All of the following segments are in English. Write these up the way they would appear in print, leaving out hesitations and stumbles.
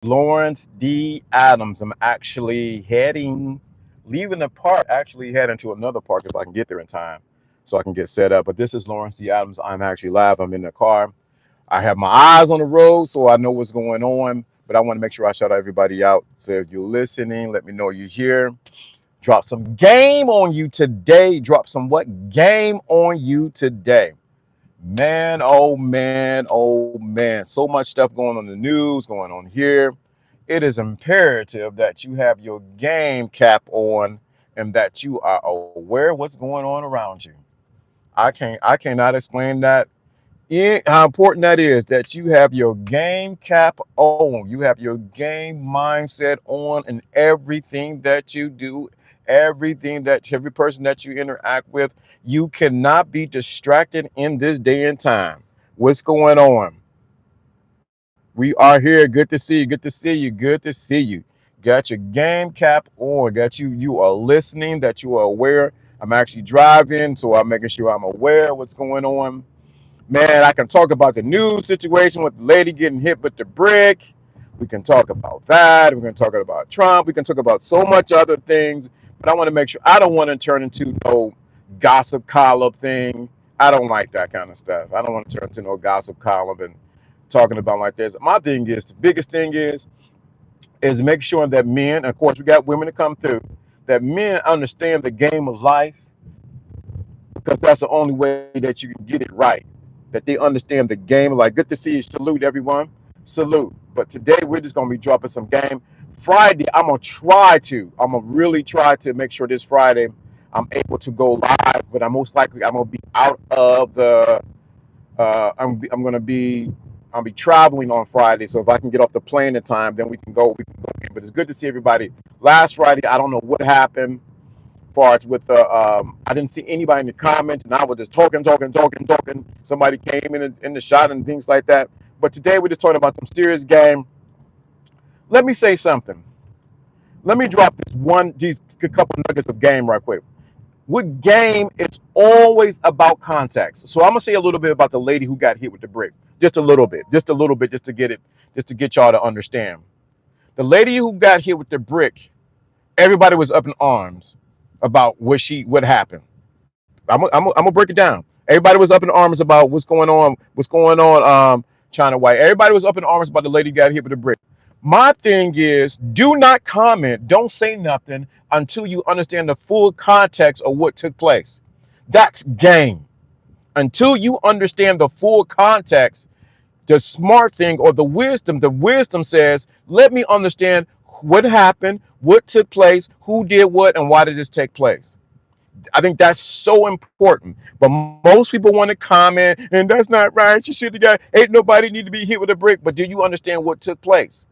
Lawrence D. Adams. I'm actually leaving the park, actually heading to another park if I can get there in time so I can get set up. But this is Lawrence D. Adams. I'm actually live. I'm in the car. I have my eyes on the road so I know what's going on, but I want to make sure I shout everybody out. So if you're listening, let me know you're here. Drop some game on you today. Drop some what game on you today. Man, oh man, oh man. So much stuff going on in the news, going on here. It is imperative that you have your game cap on and that you are aware of what's going on around you. I cannot explain that how important that is that you have your game cap on. You have your game mindset on in everything that you do, every person that you interact with. You cannot be distracted in this day and time. What's going on? We are here. Good to see you. Good to see you. Good to see you. Got your game cap on. Got you. You are listening. That you are aware. I'm actually driving, so I'm making sure I'm aware of what's going on. Man, I can talk about the news situation with the lady getting hit with the brick. We can talk about that. We can talk about Trump. We can talk about so much other things. But I want to make sure I don't want to turn into no gossip column thing. I don't like that kind of stuff. I don't want to turn into no gossip column and talking about like this. My thing is the biggest thing is make sure that men, of course, we got women to come through, that men understand the game of life because that's the only way that you can get it right. That they understand the game. Like, good to see you. Salute, everyone. Salute. But today we're just gonna be dropping some game. Friday, I'm gonna really try to make sure this Friday I'm able to go live. But I'm gonna be out of the. I'm gonna be. I'll be traveling on Friday, so if I can get off the plane in time, then we can go. We can go in. But it's good to see everybody. Last Friday, I don't know what happened far as with the I didn't see anybody in the comments, and I was just talking. Somebody came in the shot and things like that. But today we're just talking about some serious game. Let me say something. Let me drop these couple nuggets of game right quick. With game, it's always about context. So I'm gonna say a little bit about the lady who got hit with the brick. Just a little bit, just to get it, just to get y'all to understand. The lady who got hit with the brick, everybody was up in arms about what happened. I'm gonna break it down. Everybody was up in arms about what's going on. China White. Everybody was up in arms about the lady got hit with a brick. My thing is, do not comment, don't say nothing until you understand the full context of what took place. That's game. Until you understand the full context, the smart thing or the wisdom says, let me understand what happened, what took place, who did what, and why did this take place. I think that's so important. But most people want to comment, and that's not right. You should have got, ain't nobody need to be hit with a brick. But do you understand what took place?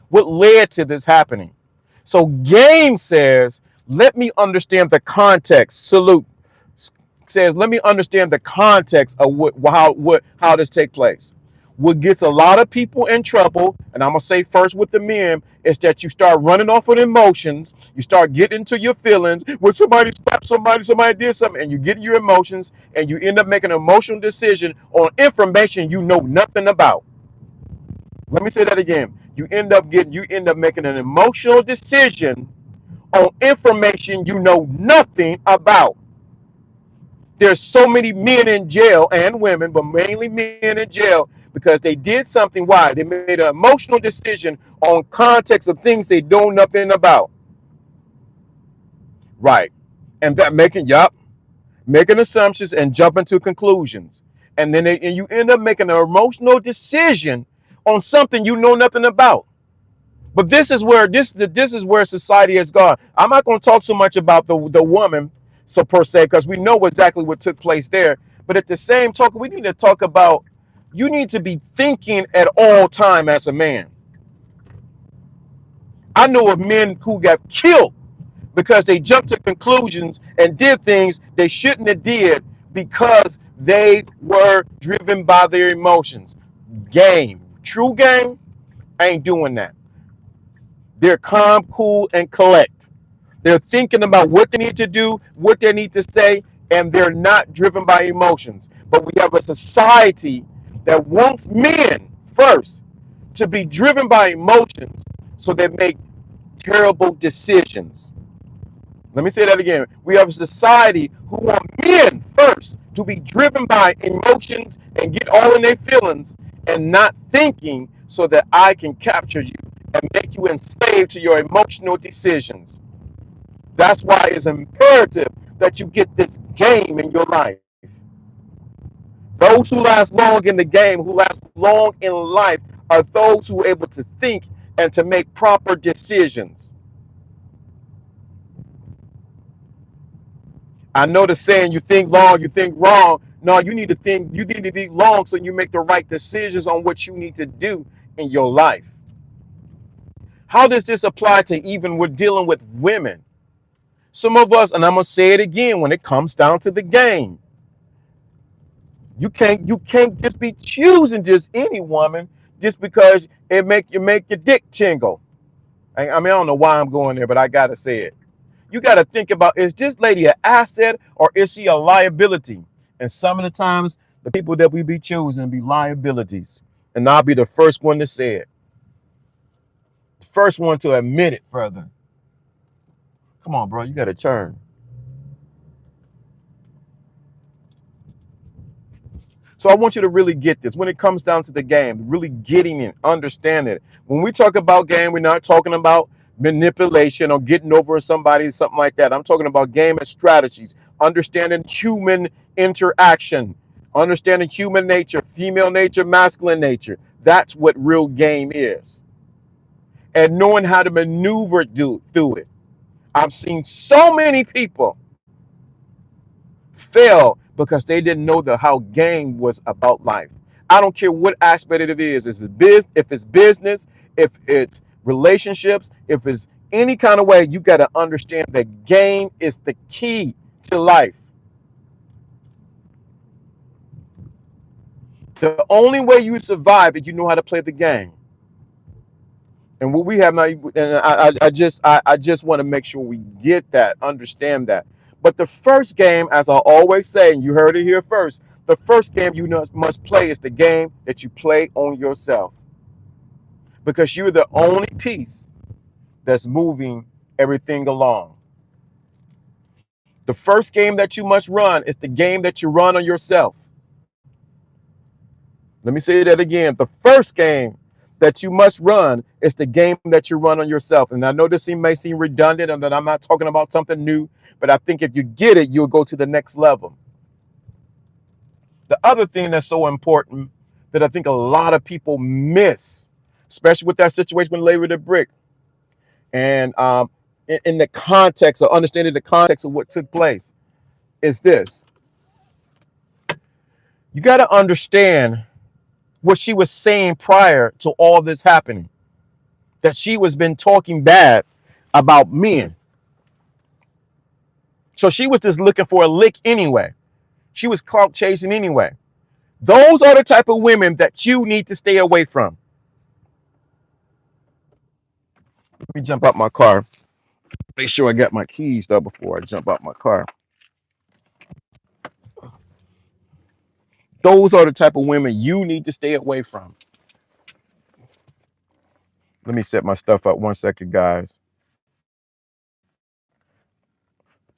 What led to this happening? So game says, let me understand the context. Salute says, let me understand the context of how this take place. What gets a lot of people in trouble, and I'm gonna say first with the men, is that you start running off with emotions. You start getting into your feelings. When somebody slapped somebody did something, and you get in your emotions, and you end up making an emotional decision on information you know nothing about. Let me say that again. You end up making an emotional decision on information you know nothing about. There's so many men in jail and women, but mainly men in jail because they did something. Why? They made an emotional decision on context of things they know nothing about. Right. And that making assumptions and jumping to conclusions. And you end up making an emotional decision on something you know nothing about. But this is where society has gone. I'm not going to talk so much about the woman, so per se, because we know exactly what took place there. But at the same token, we need to talk about you need to be thinking at all time as a man. I know of men who got killed because they jumped to conclusions and did things they shouldn't have did because they were driven by their emotions. Game, true game, ain't doing that. They're calm, cool, and collect. They're thinking about what they need to do, what they need to say, and they're not driven by emotions. But we have a society that wants men first to be driven by emotions so they make terrible decisions. Let me say that again. We have a society who want men first to be driven by emotions and get all in their feelings and not thinking so that I can capture you and make you enslaved to your emotional decisions. That's why it's imperative that you get this game in your life. Those who last long in the game, who last long in life, are those who are able to think and to make proper decisions. I know the saying, you think long, you think wrong. No, you need to think, you need to be long so you make the right decisions on what you need to do in your life. How does this apply to even we're dealing with women? Some of us, and I'm gonna say it again, when it comes down to the game, you can't just be choosing just any woman just because it make your dick tingle. I mean, I don't know why I'm going there, but I gotta say it. You got to think about, is this lady an asset or is she a liability? And some of the times, the people that we be choosing be liabilities. And I'll be the first one to say it. The first one to admit it further. Come on, bro, you got to turn. So I want you to really get this. When it comes down to the game, really getting it, understanding it. When we talk about game, we're not talking about manipulation or getting over somebody, something like that. I'm talking about game and strategies, understanding human interaction, understanding human nature, female nature, masculine nature. That's what real game is. And knowing how to maneuver through it. I've seen so many people fail because they didn't know how game was about life. I don't care what aspect it is. If it's business, if it's relationships, if it's any kind of way, you got to understand that game is the key to life. The only way you survive is you know how to play the game. And what we have now, and I just want to make sure we get that, understand that. But the first game, as I always say, and you heard it here first, the first game you must play is the game that you play on yourself. Because you're the only piece that's moving everything along. The first game that you must run is the game that you run on yourself. Let me say that again. The first game that you must run is the game that you run on yourself. And I know this may seem redundant and that I'm not talking about something new, but I think if you get it, you'll go to the next level. The other thing that's so important that I think a lot of people miss, especially with that situation with Larry the Brick, and in the context of understanding the context of what took place, is this. You got to understand what she was saying prior to all this happening, that she was been talking bad about men. So she was just looking for a lick anyway. She was clout chasing anyway. Those are the type of women that you need to stay away from. Let me jump out my car. Make sure I got my keys though before I jump out my car. Those are the type of women you need to stay away from. Let me set my stuff up 1 second, guys.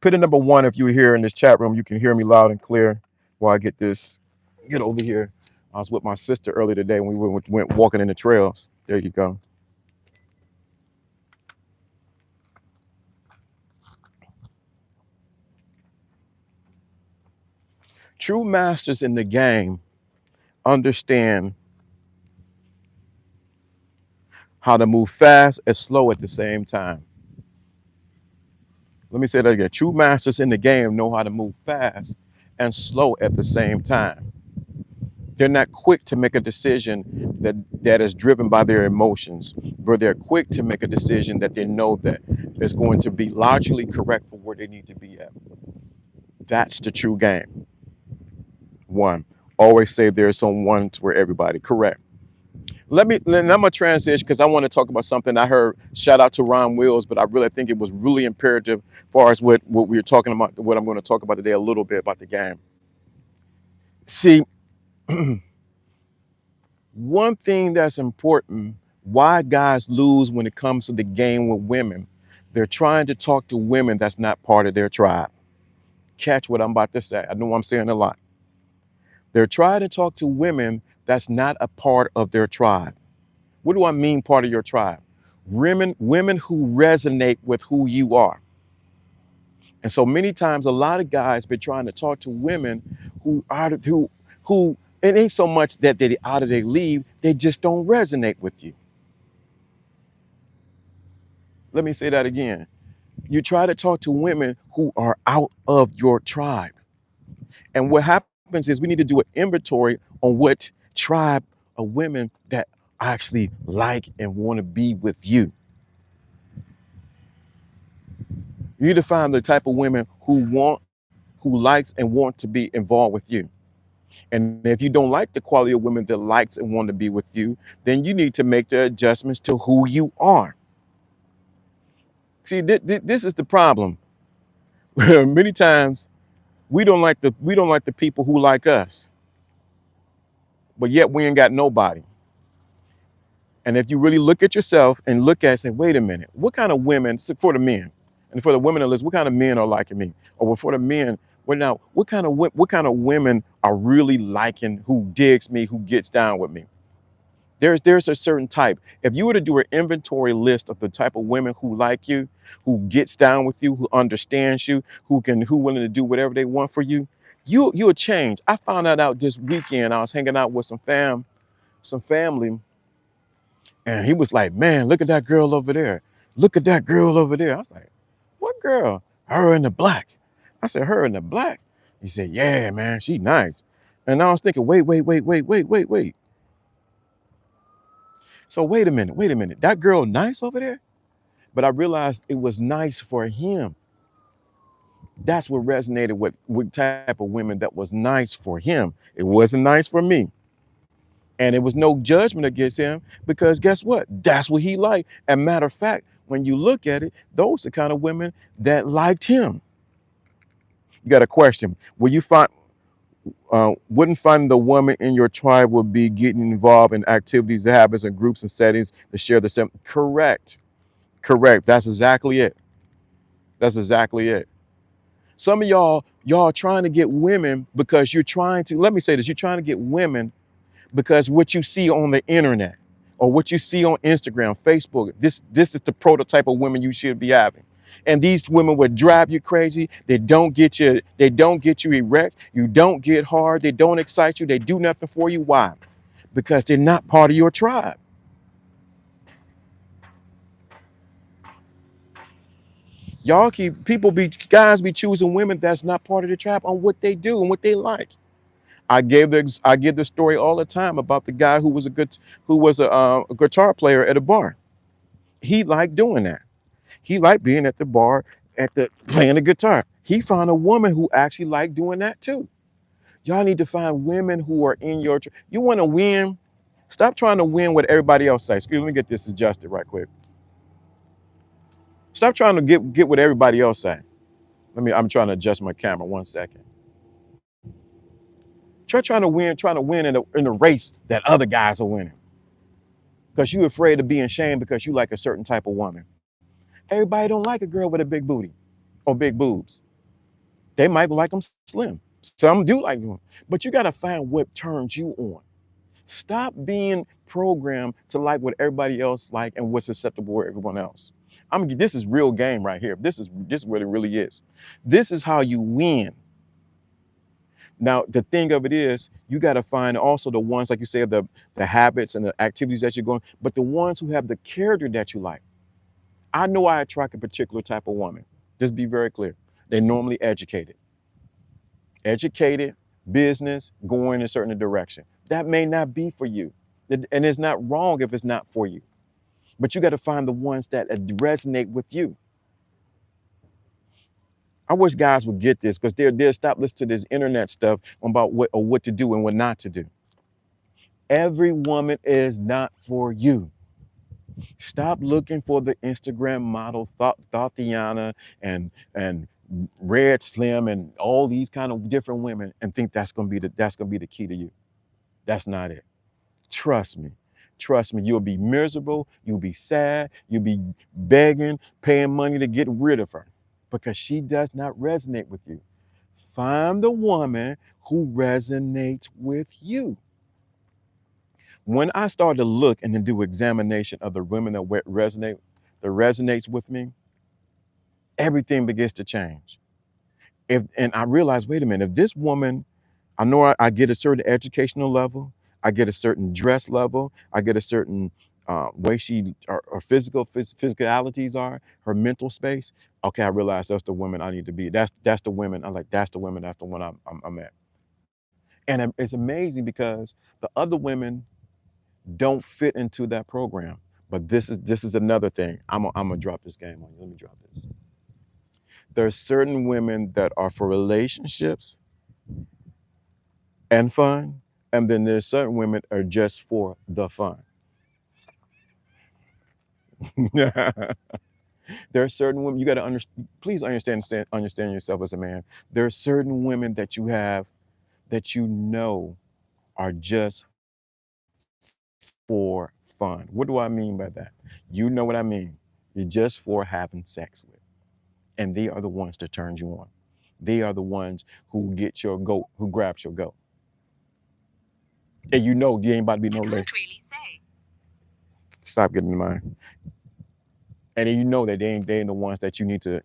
Put in number 1 if you're here in this chat room. You can hear me loud and clear while I get over here. I was with my sister earlier today when we went walking in the trails. There you go. True masters in the game understand how to move fast and slow at the same time. Let me say that again. True masters in the game know how to move fast and slow at the same time. They're not quick to make a decision that is driven by their emotions, but they're quick to make a decision that they know that is going to be logically correct for where they need to be at. That's the true game. 1. Always say there's someone for everybody. Correct. I'm gonna transition because I want to talk about something I heard. Shout out to Ron Wills, but I really think it was really imperative as far as what we were talking about, what I'm going to talk about today a little bit about the game. See, One thing that's important, why guys lose when it comes to the game with women, they're trying to talk to women that's not part of their tribe. Catch what I'm about to say. I know I'm saying a lot. They're trying to talk to women that's not a part of their tribe. What do I mean part of your tribe? Women who resonate with who you are. And so many times a lot of guys been trying to talk to women who it ain't so much that they out of their league, they just don't resonate with you. Let me say that again. You try to talk to women who are out of your tribe. And what happens is we need to do an inventory on what tribe of women that actually like and want to be with you. You need to find the type of women who likes and want to be involved with you. And if you don't like the quality of women that likes and want to be with you, then you need to make the adjustments to who you are. See, this is the problem. Many times we don't like the people who like us, but yet we ain't got nobody. And if you really look at yourself and look at it, say, wait a minute, what kind of women, for the men, and for the women that listen, what kind of men are liking me? Or for the men, what kind of women are really liking, who digs me, who gets down with me? There's a certain type. If you were to do an inventory list of the type of women who like you, who gets down with you, who understands you, who willing to do whatever they want for you, you'll change. I found that out this weekend. I was hanging out with some family, and he was like, "Man, look at that girl over there. Look at that girl over there." I was like, "What girl?" "Her in the black." I said, "Her in the black?" He said, "Yeah, man, she nice." And I was thinking, wait. So wait a minute. That girl nice over there? But I realized it was nice for him. That's what resonated with type of women that was nice for him. It wasn't nice for me. And it was no judgment against him, because guess what? That's what he liked. And matter of fact, when you look at it, those are the kind of women that liked him. You got a question. Wouldn't find the woman in your tribe would be getting involved in activities, habits, and groups and settings to share the same? Correct. Correct. That's exactly it. That's exactly it. Some of y'all trying to get women because you're trying to, let me say this, you're trying to get women because what you see on the internet or what you see on Instagram, Facebook, this is the prototype of women you should be having. And these women would drive you crazy. They don't get you erect. You don't get hard. They don't excite you. They do nothing for you. Why? Because they're not part of your tribe. Y'all keep people be guys be choosing women that's not part of the tribe on what they do and what they like. I give the story all the time about the guy who was a guitar player at a bar. He liked doing that. He liked being at the bar at the playing the guitar. He found a woman who actually liked doing that too. Y'all need to find women who are in your. You want to win? Stop trying to win what everybody else says. Excuse me, let me get this adjusted right quick. Stop trying to get what everybody else say. I'm trying to adjust my camera 1 second. Trying to win in a race that other guys are winning. Because you're afraid of being shamed because you like a certain type of woman. Everybody don't like a girl with a big booty or big boobs. They might like them slim. Some do like them. But you got to find what turns you on. Stop being programmed to like what everybody else like and what's acceptable to everyone else. This is real game right here. This is what it really is. This is how you win. Now, the thing of it is, you got to find also the ones, like you said, the habits and the activities that you're going, but the ones who have the character that you like. I know I attract a particular type of woman. Just be very clear. They're normally educated, business, going in a certain direction. That may not be for you. And it's not wrong if it's not for you. But you got to find the ones that resonate with you. I wish guys would get this, because they'll stop listening to this internet stuff about what to do and what not to do. Every woman is not for you. Stop looking for the Instagram model, Tatiana and Red Slim and all these kind of different women and think that's gonna be the key to you. That's not it. Trust me. Trust me. You'll be miserable. You'll be sad. You'll be begging, paying money to get rid of her because she does not resonate with you. Find the woman who resonates with you. When I start to look and then do examination of the women that that resonates with me, everything begins to change. If and I realize, wait a minute, if this woman, I know I get a certain educational level, I get a certain dress level, I get a certain way her physicalities are, her mental space. Okay, I realize that's the woman I need to be. That's the women. I'm like, that's the women. That's the one I'm at. And it's amazing because the other women don't fit into that program. But this is another thing. I'm gonna drop this game on you. Let me drop this. There are certain women that are for relationships and fun, and then there's certain women are just for the fun. There are certain women you got to understand. Please understand yourself as a man. There are certain women that you have that you know are just for fun. What do I mean by that? You know what I mean. You're just for having sex with, and they are the ones that turns you on. They are the ones who get your goat, who grabs your goat, and you know you ain't about to be no lady. Really say. Stop getting in mind. And then you know that they ain't the ones that you need to,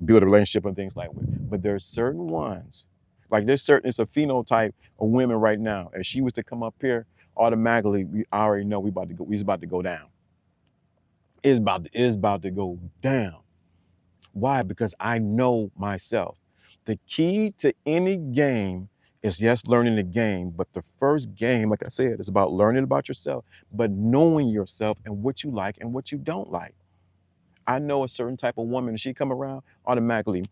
build a relationship and things like that. But there's certain ones, like it's a phenotype of women right now. If she was to come up here, automatically, I already know we's about to go down. It's about to go down. Why? Because I know myself. The key to any game is yes, learning the game, but the first game, like I said, is about learning about yourself, but knowing yourself and what you like and what you don't like. I know a certain type of woman, if she come around, automatically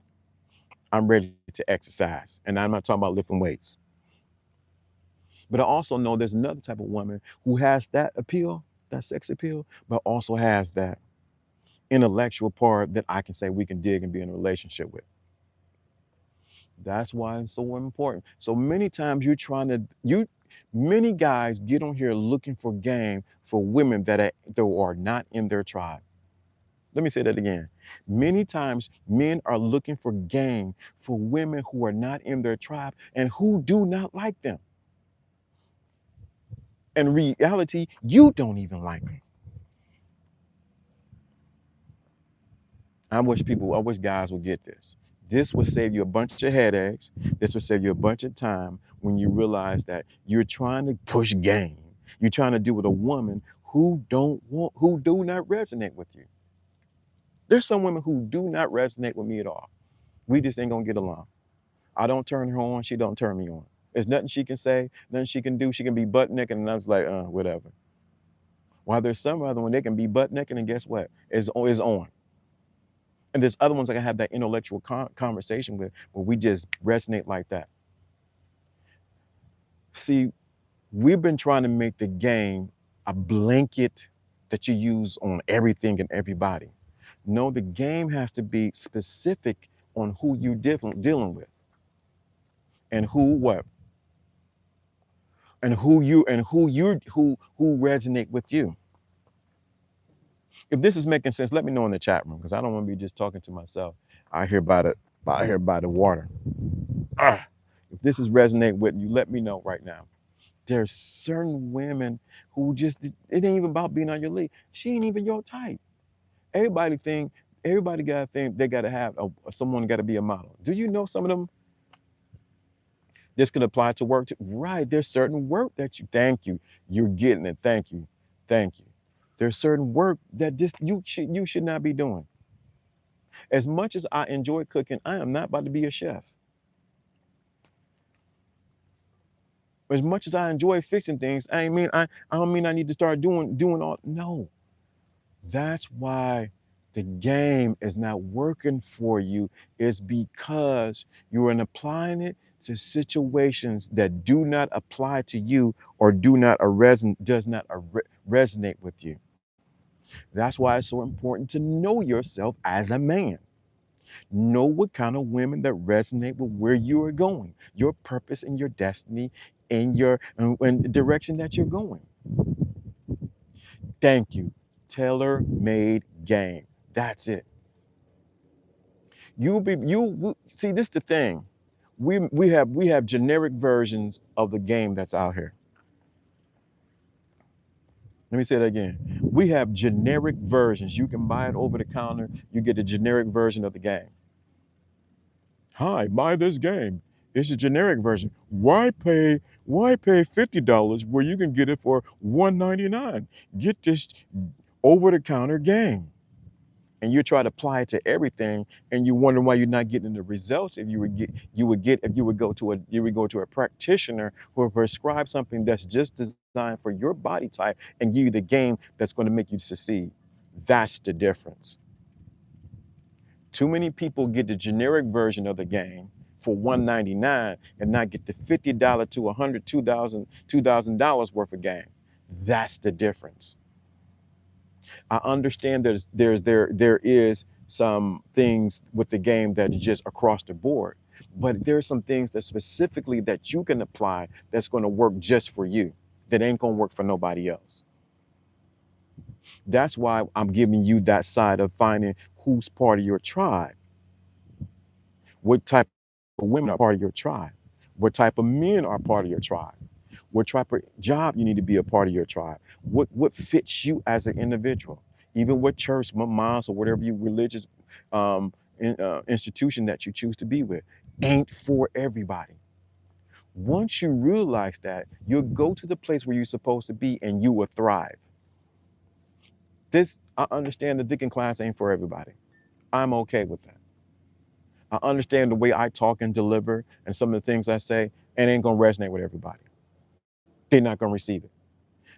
I'm ready to exercise. And I'm not talking about lifting weights. But I also know there's another type of woman who has that appeal, that sex appeal, but also has that intellectual part that I can say we can dig and be in a relationship with. That's why it's so important. So many times many guys get on here looking for game for women that are not in their tribe. Let me say that again. Many times men are looking for game for women who are not in their tribe and who do not like them. In reality, you don't even like them. I wish guys would get this. This would save you a bunch of headaches. This would save you a bunch of time when you realize that you're trying to push game. You're trying to do with a woman who do not resonate with you. There's some women who do not resonate with me at all. We just ain't gonna get along. I don't turn her on. She don't turn me on. There's nothing she can say, nothing she can do. She can be butt naked, and I was like, whatever. While there's some other one they can be butt naked, and guess what? Is on. And there's other ones I can have that intellectual conversation with, where we just resonate like that. See, we've been trying to make the game a blanket that you use on everything and everybody. No, the game has to be specific on who you're dealing with, and who resonate with you. If this is making sense, let me know in the chat room because I don't want to be just talking to myself. I hear by the water. Ah, if this is resonate with you, let me know right now. There's certain women who just it ain't even about being on your league. She ain't even your type. Everybody think everybody gotta think they gotta have someone gotta be a model. Do you know some of them this can apply to work too? Right. There's certain work that thank you. You're getting it. Thank you. Thank you. There's certain work that you should not be doing. As much as I enjoy cooking, I am not about to be a chef. As much as I enjoy fixing things, I don't mean I need to start doing all. No, that's why the game is not working for you. Is because you are applying it to situations that do not apply to you or does not resonate with you. That's why it's so important to know yourself as a man. Know what kind of women that resonate with where you are going, your purpose and your destiny, and the direction that you're going. Thank you. Tailor-made game. That's it. See, this the thing. We have generic versions of the game that's out here. Let me say that again. We have generic versions. You can buy it over the counter. You get a generic version of the game. Hi, buy this game. It's a generic version. Why pay $50 where you can get it for $1.99? Get this over the counter game. And you try to apply it to everything, and you wonder why you're not getting the results if you would go to a practitioner who will prescribe something that's just designed for your body type and give you the game that's going to make you succeed. That's the difference. Too many people get the generic version of the game for $1.99 and not get the $50 to $100, $2,000 worth of game. That's the difference. I understand there is some things with the game that is just across the board, but there's some things that specifically that you can apply that's going to work just for you, that ain't going to work for nobody else. That's why I'm giving you that side of finding who's part of your tribe. What type of women are part of your tribe? What type of men are part of your tribe? What type of job you need to be a part of your tribe? What fits you as an individual? Even what church, mosque, or whatever you religious institution that you choose to be with, ain't for everybody. Once you realize that, you'll go to the place where you're supposed to be and you will thrive. I understand the Deacon class ain't for everybody. I'm okay with that. I understand the way I talk and deliver and some of the things I say, and ain't gonna resonate with everybody. They're not gonna receive it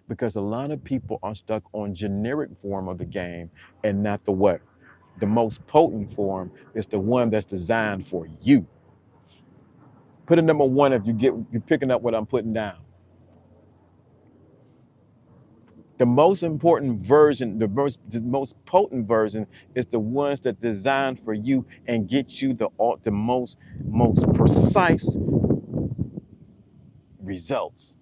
because a lot of people are stuck on generic form of the game and not the what? The most potent form is the one that's designed for you. Put a number one if you're picking up what I'm putting down. The most important version, the most potent version is the ones that designed for you and get you the most precise results.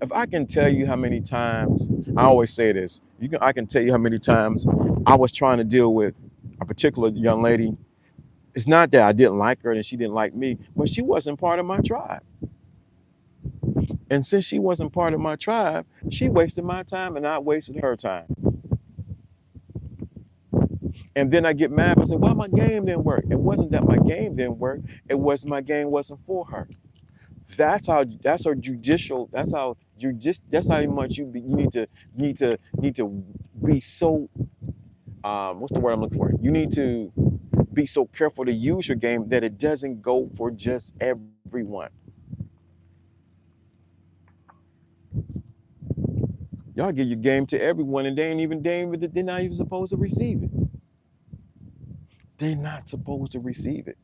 If I can tell you how many times, I always say this, I can tell you how many times I was trying to deal with a particular young lady. It's not that I didn't like her and she didn't like me, but she wasn't part of my tribe. And since she wasn't part of my tribe, she wasted my time and I wasted her time. And then I get mad. I say, "Why my game didn't work?" It wasn't that my game didn't work. It was my game wasn't for her. That's how much you need to be so what's the word I'm looking for? You need to be so careful to use your game that it doesn't go for just everyone. Y'all give your game to everyone and they're not even supposed to receive it. They're not supposed to receive it.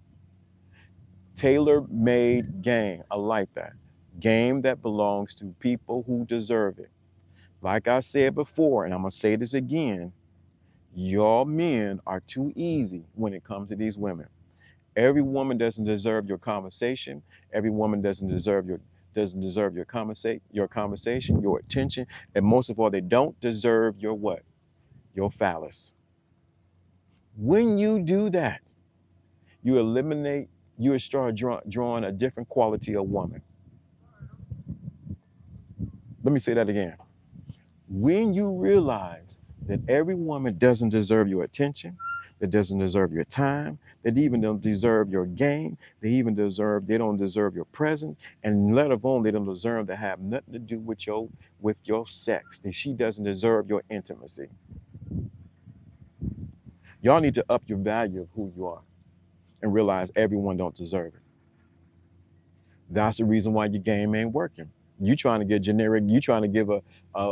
Tailor-made game. I like that. Game that belongs to people who deserve it. Like I said before, and I'm gonna say this again, y'all men are too easy when it comes to these women. Every woman doesn't deserve your conversation. Every woman doesn't deserve your conversation, your attention, and most of all, they don't deserve your what? Your phallus. When you do that, you eliminate, you start drawing a different quality of woman. Let me say that again. When you realize that every woman doesn't deserve your attention, that doesn't deserve your time, that even don't deserve your game, they don't deserve your presence, and let alone they don't deserve to have nothing to do with your sex. That she doesn't deserve your intimacy. Y'all need to up your value of who you are and realize everyone don't deserve it. That's the reason why your game ain't working. You trying to get generic, you trying to give a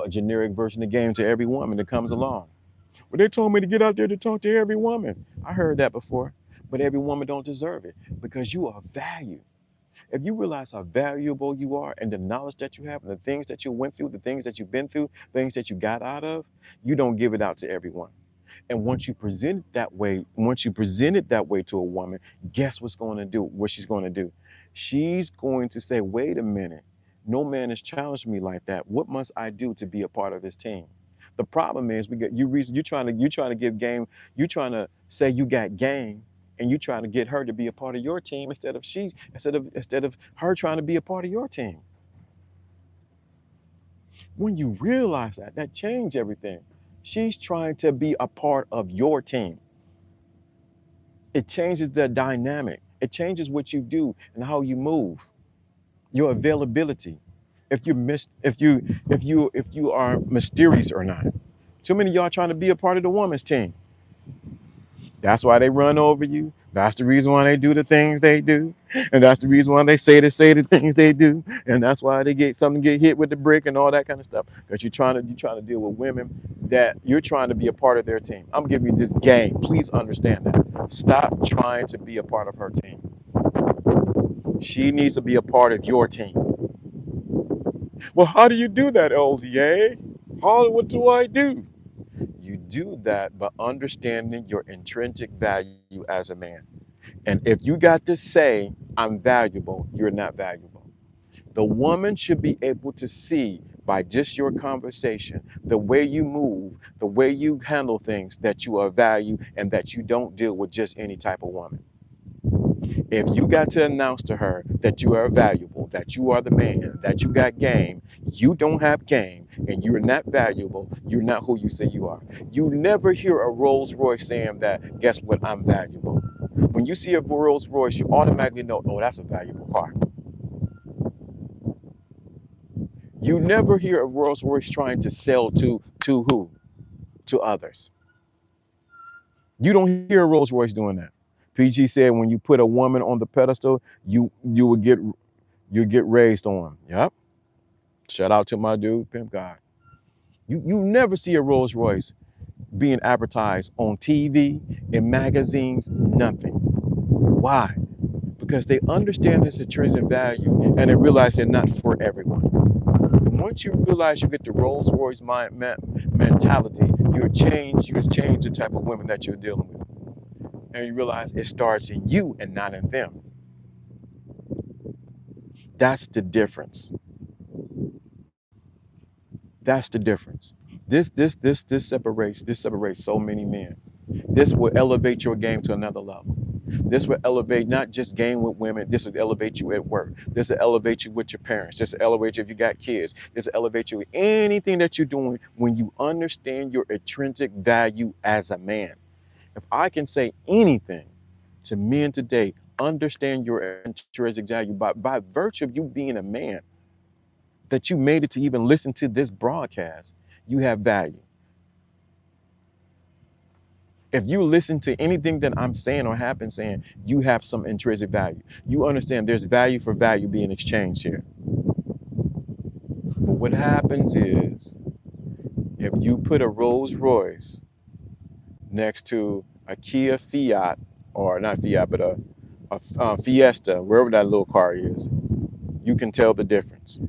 generic version of the game to every woman that comes along. Well, they told me to get out there to talk to every woman. I heard that before, but every woman don't deserve it because you are valued. If you realize how valuable you are and the knowledge that you have and the things that you went through, the things that you've been through, things that you got out of, you don't give it out to everyone. And once you present it that way to a woman, guess what she's going to do? she's going to say, wait a minute, no man has challenged me like that. What must I do to be a part of this team? The problem is we get you reason you're trying to give game, you're trying to say you got game, and you trying to get her to be a part of your team instead of her trying to be a part of your team. When you realize that, that changed everything. She's trying to be a part of your team. It changes the dynamic. It changes what you do and how you move, your availability. If you are mysterious or not. Too many of y'all trying to be a part of the women's team. That's why they run over you. That's the reason why they do the things they do. And that's the reason why they say the things they do. And that's why they get hit with the brick and all that kind of stuff. Because you're trying to deal with women that you're trying to be a part of their team. I'm giving you this game. Please understand that. Stop trying to be a part of her team. She needs to be a part of your team. Well, how do you do that, LDA? What do I do? You do that by understanding your intrinsic value as a man. And if you got to say, I'm valuable, you're not valuable. The woman should be able to see by just your conversation, the way you move, the way you handle things, that you are valued and that you don't deal with just any type of woman. If you got to announce to her that you are valuable, that you are the man, that you got game, you don't have game, and you're not valuable, you're not who you say you are. You never hear a Rolls Royce saying that, guess what, I'm valuable. When you see a Rolls Royce, you automatically know, oh, that's a valuable car. You never hear a Rolls Royce trying to sell to who? To others. You don't hear a Rolls Royce doing that. PG said when you put a woman on the pedestal, you get raised on. Yep. Shout out to my dude, Pimp God. You never see a Rolls Royce being advertised on TV, in magazines, nothing. Why? Because they understand this intrinsic value and they realize they're not for everyone. And once you realize you get the Rolls Royce mentality, you change the type of women that you're dealing with. And you realize it starts in you and not in them. That's the difference. That's the difference. This separates so many men. This will elevate your game to another level. This will elevate not just game with women. This will elevate you at work. This will elevate you with your parents. This will elevate you if you got kids. This will elevate you with anything that you're doing when you understand your intrinsic value as a man. If I can say anything to men today, understand your intrinsic value by virtue of you being a man, that you made it to even listen to this broadcast, you have value. If you listen to anything that I'm saying or have been saying, you have some intrinsic value. You understand there's value for value being exchanged here. But what happens is, if you put a Rolls Royce next to a Kia Fiat, or not Fiat, but a Fiesta, wherever that little car is, you can tell the difference.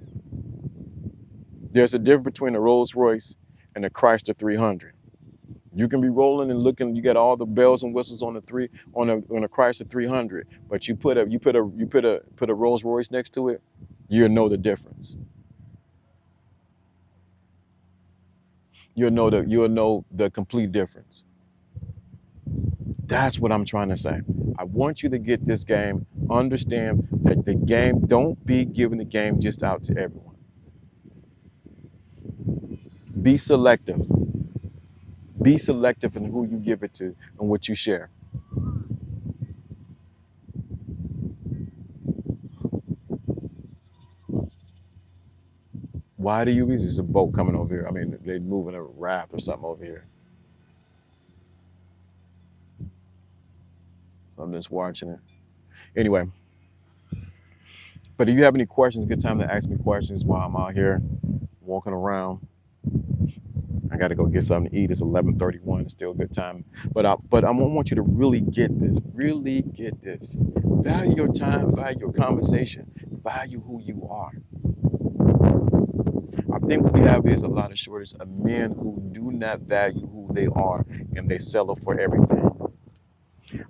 There's a difference between a Rolls Royce and a Chrysler 300. You can be rolling and looking. You got all the bells and whistles on a Chrysler 300, but you put a Rolls Royce next to it, you'll know the difference. You'll know the complete difference. That's what I'm trying to say. I want you to get this game. Understand that the game. Don't be giving the game just out to everyone. Be selective. Be selective in who you give it to and what you share. Why do you? There's a boat coming over here. I mean, they're moving a raft or something over here. So I'm just watching it. Anyway, but if you have any questions, good time to ask me questions while I'm out here walking around. I got to go get something to eat. It's 11:31. It's still a good time. But I want you to really get this. Really get this. Value your time. Value your conversation. Value who you are. I think what we have is a lot of shortage of men who do not value who they are and they settle for everything.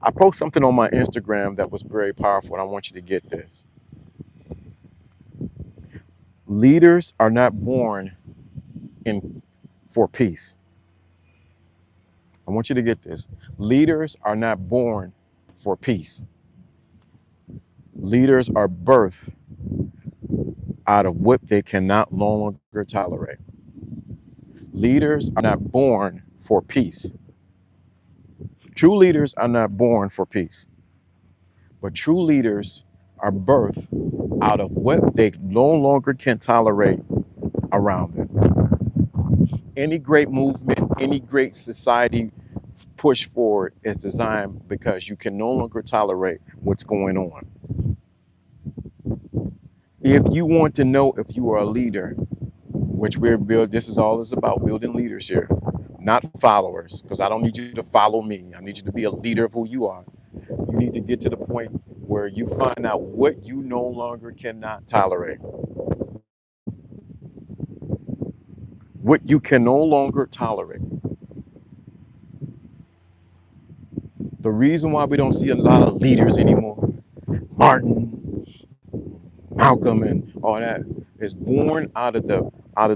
I posted something on my Instagram that was very powerful, and I want you to get this. Leaders are not born in for peace. I want you to get this. Leaders are not born for peace. Leaders are birthed out of what they cannot no longer tolerate. Leaders are not born for peace. True leaders are not born for peace, but true leaders are birthed out of what they no longer can tolerate around them. Any great movement, any great society push forward is designed because you can no longer tolerate what's going on. If you want to know if you are a leader, which we're build, this is all is about building leaders here, not followers, because I don't need you to follow me. I need you to be a leader of who you are. You need to get to the point where you find out what you no longer cannot tolerate, what you can no longer tolerate. The reason why we don't see a lot of leaders anymore, Martin, Malcolm, and all that, is born out of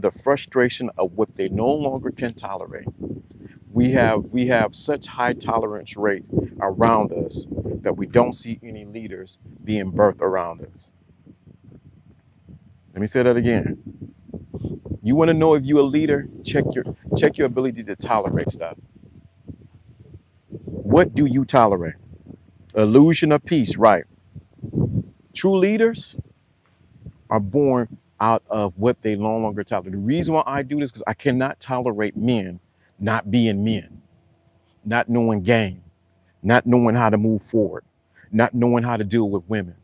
the frustration of what they no longer can tolerate. We have such high tolerance rate around us that we don't see any leaders being birthed around us. Let me say that again. You want to know if you're a leader? Check your ability to tolerate stuff. What do you tolerate? Illusion of peace, right? True leaders are born out of what they no longer tolerate. The reason why I do this is because I cannot tolerate men not being men, not knowing game, not knowing how to move forward, not knowing how to deal with women,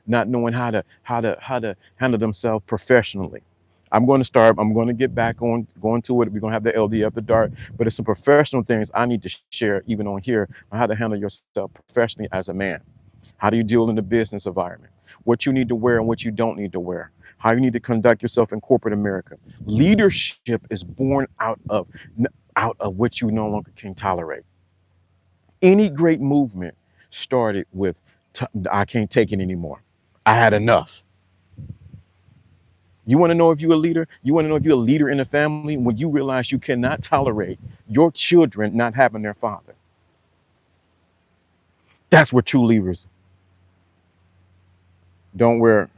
not knowing how to handle themselves professionally. I'm going to get back on going to it. We're going to have the LD up the dark, but it's some professional things I need to share even on here on how to handle yourself professionally as a man. How do you deal in the business environment? What you need to wear and what you don't need to wear. How you need to conduct yourself in corporate America. Leadership is born out of what you no longer can tolerate. Any great movement started with I can't take it anymore. I had enough. You want to know if you're a leader? You want to know if you're a leader in a family when you realize you cannot tolerate your children not having their father. That's what true leaders don't wear.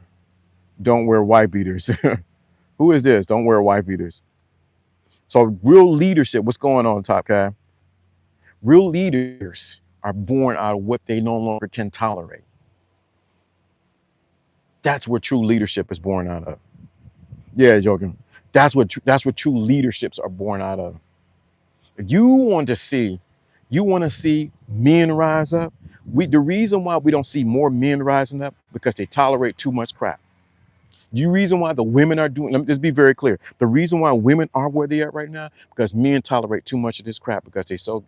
Don't wear white beaters. Who is this? Don't wear white beaters. So real leadership. What's going on, Top Guy? Real leaders are born out of what they no longer can tolerate. That's what true leadership is born out of. Yeah, joking. That's what true leaderships are born out of. If you want to see men rise up. The reason why we don't see more men rising up because they tolerate too much crap. The reason why the women are doing. Let me just be very clear. The reason why women are where they are right now because men tolerate too much of this crap because they so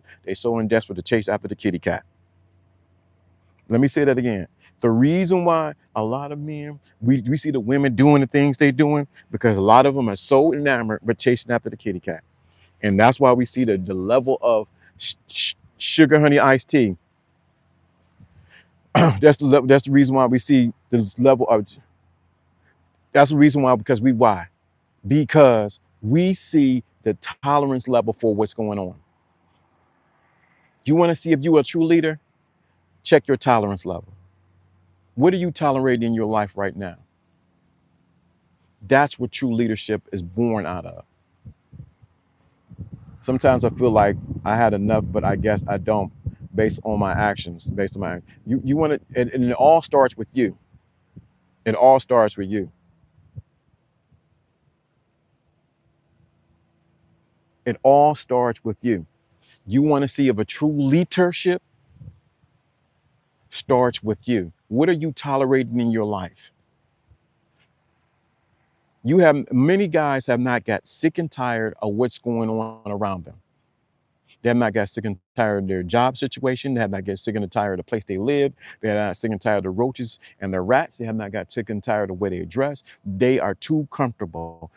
desperate to chase after the kitty cat. Let me say that again. The reason why a lot of men, we see the women doing the things they doing because a lot of them are so enamored with chasing after the kitty cat. And that's why we see the level of sugar honey iced tea. That's the reason why we see this level of, that's the reason why, because why? Because we see the tolerance level for what's going on. You want to see if you're a true leader? Check your tolerance level. What are you tolerating in your life right now? That's what true leadership is born out of. Sometimes I feel like I had enough, but I guess I don't, based on my actions. Based on my you want to, and it all starts with you. It all starts with you. It all starts with you. You want to see if a true leadership starts with you. What are you tolerating in your life? Many guys have not got sick and tired of what's going on around them. They have not got sick and tired of their job situation. They have not got sick and tired of the place they live. They have not sick and tired of the roaches and the rats. They have not got sick and tired of the way they dress. They are too comfortable.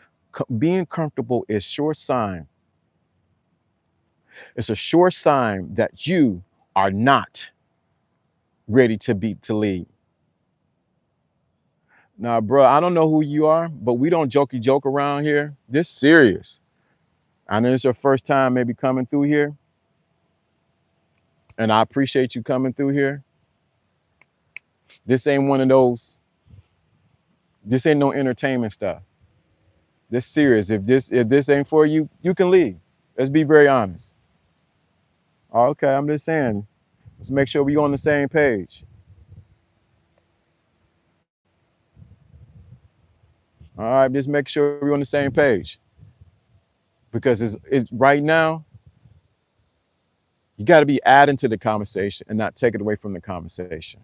Being comfortable is sure sign. It's a sure sign that you are not ready to lead. Now, bro, I don't know who you are, but we don't jokey joke around here. This serious. I know it's your first time maybe coming through here, and I appreciate you coming through here. This ain't one of those. This ain't no entertainment stuff. This serious. If this ain't for you, you can leave. Let's be very honest. Okay, I'm just saying. Let's make sure we on the same page. All right, just make sure we're on the same page. Because it's right now, you got to be adding to the conversation and not take it away from the conversation.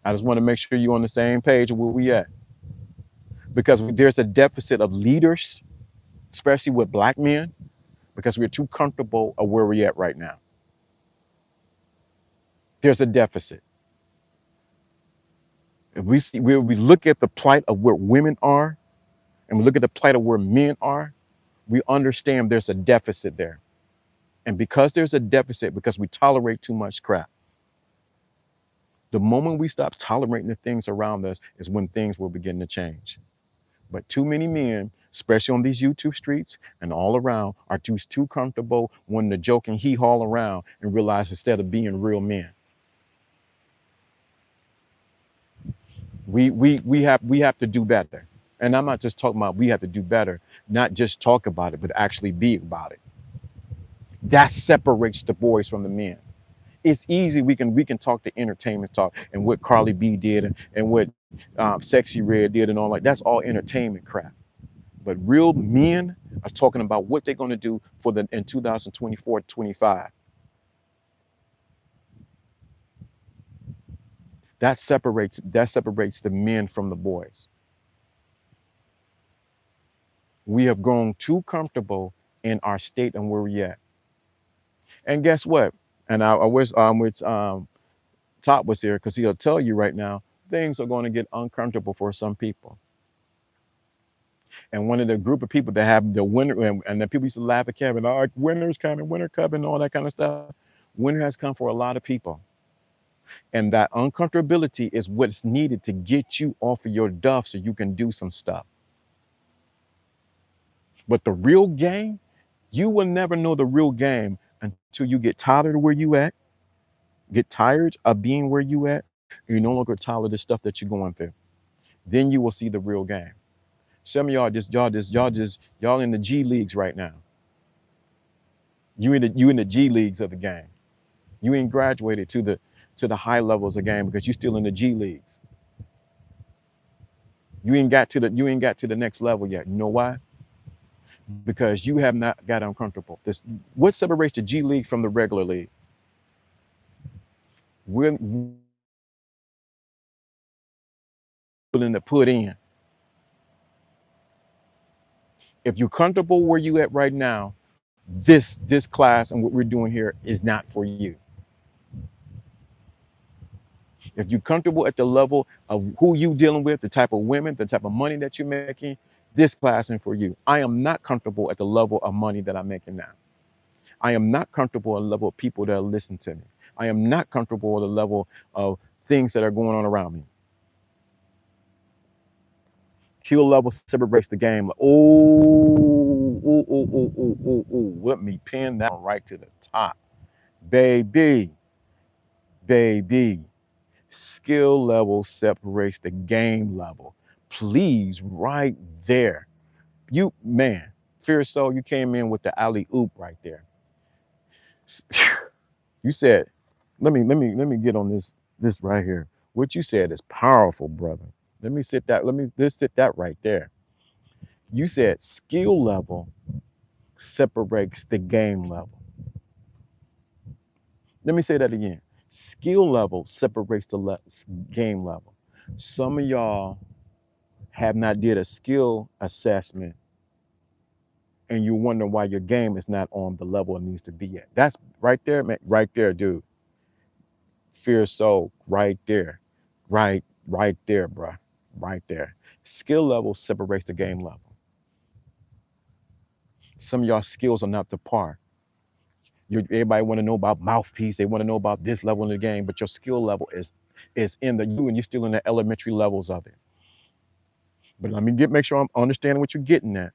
I just want to make sure you're on the same page of where we at. Because there's a deficit of leaders, especially with black men, because we're too comfortable of where we're at right now. There's a deficit. If we look at the plight of where women are, and we look at the plight of where men are, we understand there's a deficit there. And because there's a deficit, because we tolerate too much crap, the moment we stop tolerating the things around us is when things will begin to change. But too many men, especially on these YouTube streets and all around, are too comfortable wanting to joke and hee-haw around and realize instead of being real men. We have to do better. And I'm not just talking about we have to do better, not just talk about it, but actually be about it. That separates the boys from the men. It's easy. We can talk the entertainment talk and what Carly B did and what Sexy Red did and all like that's all entertainment crap. But real men are talking about what they're going to do for the in 2024, 25. That separates the men from the boys. We have grown too comfortable in our state and where we at. And guess what? And I wish with Top was here because he'll tell you right now things are going to get uncomfortable for some people. And one of the group of people that have the winter, and the people used to laugh at Kevin, oh, winter's coming, winter coming, all that kind of stuff. Winter has come for a lot of people. And that uncomfortability is what's needed to get you off of your duff so you can do some stuff. But the real game, you will never know the real game until you get tired of where you at, get tired of being where you at, and you're no longer tired of the stuff that you're going through. Then you will see the real game. Some of y'all in the G leagues right now. You in the G leagues of the game. You ain't graduated to the high levels of the game because you're still in the G leagues. You ain't got to the next level yet. You know why? Because you have not got uncomfortable. What separates the G League from the regular league? We're willing to put in. If you're comfortable where you at right now, this class and what we're doing here is not for you. If you're comfortable at the level of who you dealing with, the type of women, the type of money that you're making, this class ain't for you. I am not comfortable at the level of money that I'm making now. I am not comfortable at the level of people that listen to me. I am not comfortable at the level of things that are going on around me. Skill level separates the game. Oh, let me pin that one right to the top. Baby, baby. Skill level separates the game level. Please, right there. You, man, Fear Soul, you came in with the alley oop right there. You said, let me get on this right here. What you said is powerful, brother. Let's sit that right there. You said skill level separates the game level. Let me say that again. Skill level separates the game level. Some of y'all have not did a skill assessment and you wonder why your game is not on the level it needs to be at. That's right there, man. Right there, dude. Fear Soul, right there. Right there, bro. Right there. Skill level separates the game level. Some of y'all skills are not the par. Everybody want to know about mouthpiece. They want to know about this level in the game, but your skill level is in the you, and you're still in the elementary levels of it. But let me make sure I'm understanding what you're getting at.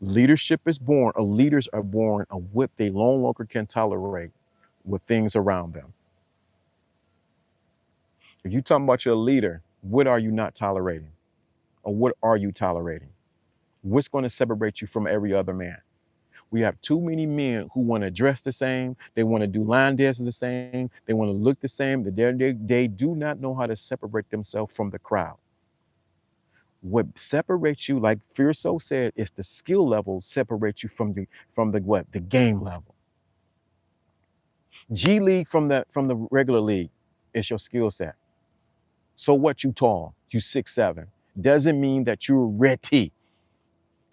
Leadership is born, or leaders are born of what they no longer can tolerate with things around them. If you're talking about your leader, what are you not tolerating? Or what are you tolerating? What's going to separate you from every other man? We have too many men who want to dress the same. They want to do line dances the same. They want to look the same. They do not know how to separate themselves from the crowd. What separates you, like Fear So said, is the skill level separates you from the what? The game level. G League from the regular league is your skill set. So what, you tall, you 6'7", doesn't mean that you're ready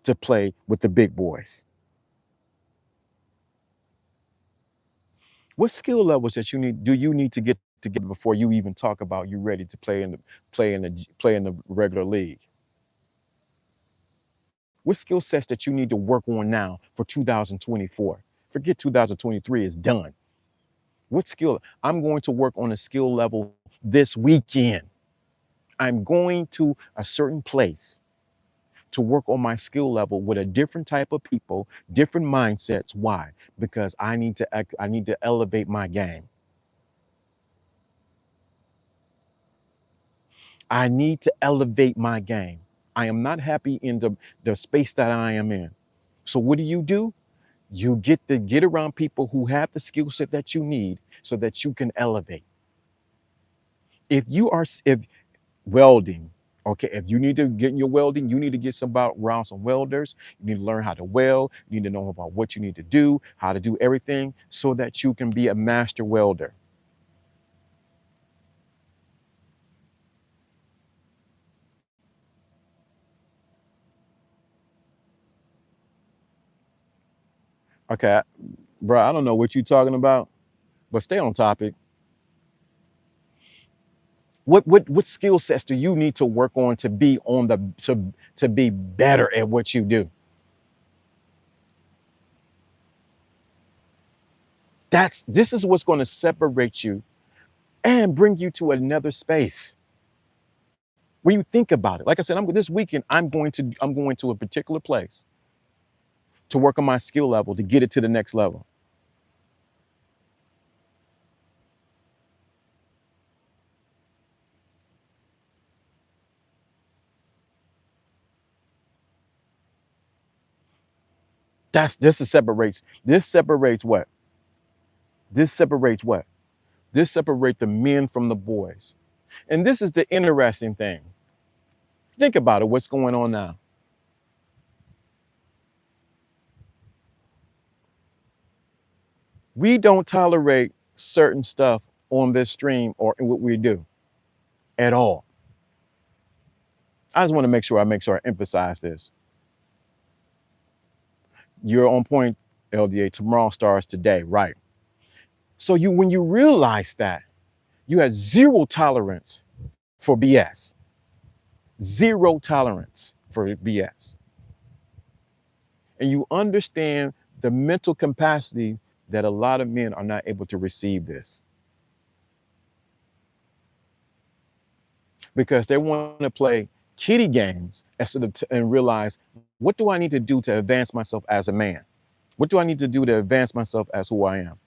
to play with the big boys. What skill levels that you need to get together before you even talk about you ready to play in the regular league? What skill sets that you need to work on now for 2024? Forget 2023 is done. What skill? I'm going to work on a skill level this weekend. I'm going to a certain place to work on my skill level with a different type of people, different mindsets. Why? Because I need to elevate my game. I need to elevate my game. I am not happy in the space that I am in. So what do? You get around people who have the skill set that you need so that you can elevate. If welding, okay, if you need to get in your welding, you need to get around some welders. You need to learn how to weld. You need to know about what you need to do, how to do everything so that you can be a master welder. Okay, bro, I don't know what you're talking about, but stay on topic. What skill sets do you need to work on to be to be better at what you do? This is what's going to separate you and bring you to another space. When you think about it, like I said, this weekend I'm going to a particular place to work on my skill level to get it to the next level. This separates what? This separates what? This separates the men from the boys. And this is the interesting thing. Think about it, what's going on now. We don't tolerate certain stuff on this stream or in what we do at all. I just want to make sure I emphasize this. You're on point, LDA. Tomorrow starts today, right? So when you realize that, you have zero tolerance for BS. Zero tolerance for BS. And you understand the mental capacity that a lot of men are not able to receive this because they want to play kiddie games and realize, what do I need to do to advance myself as a man? What do I need to do to advance myself as who I am?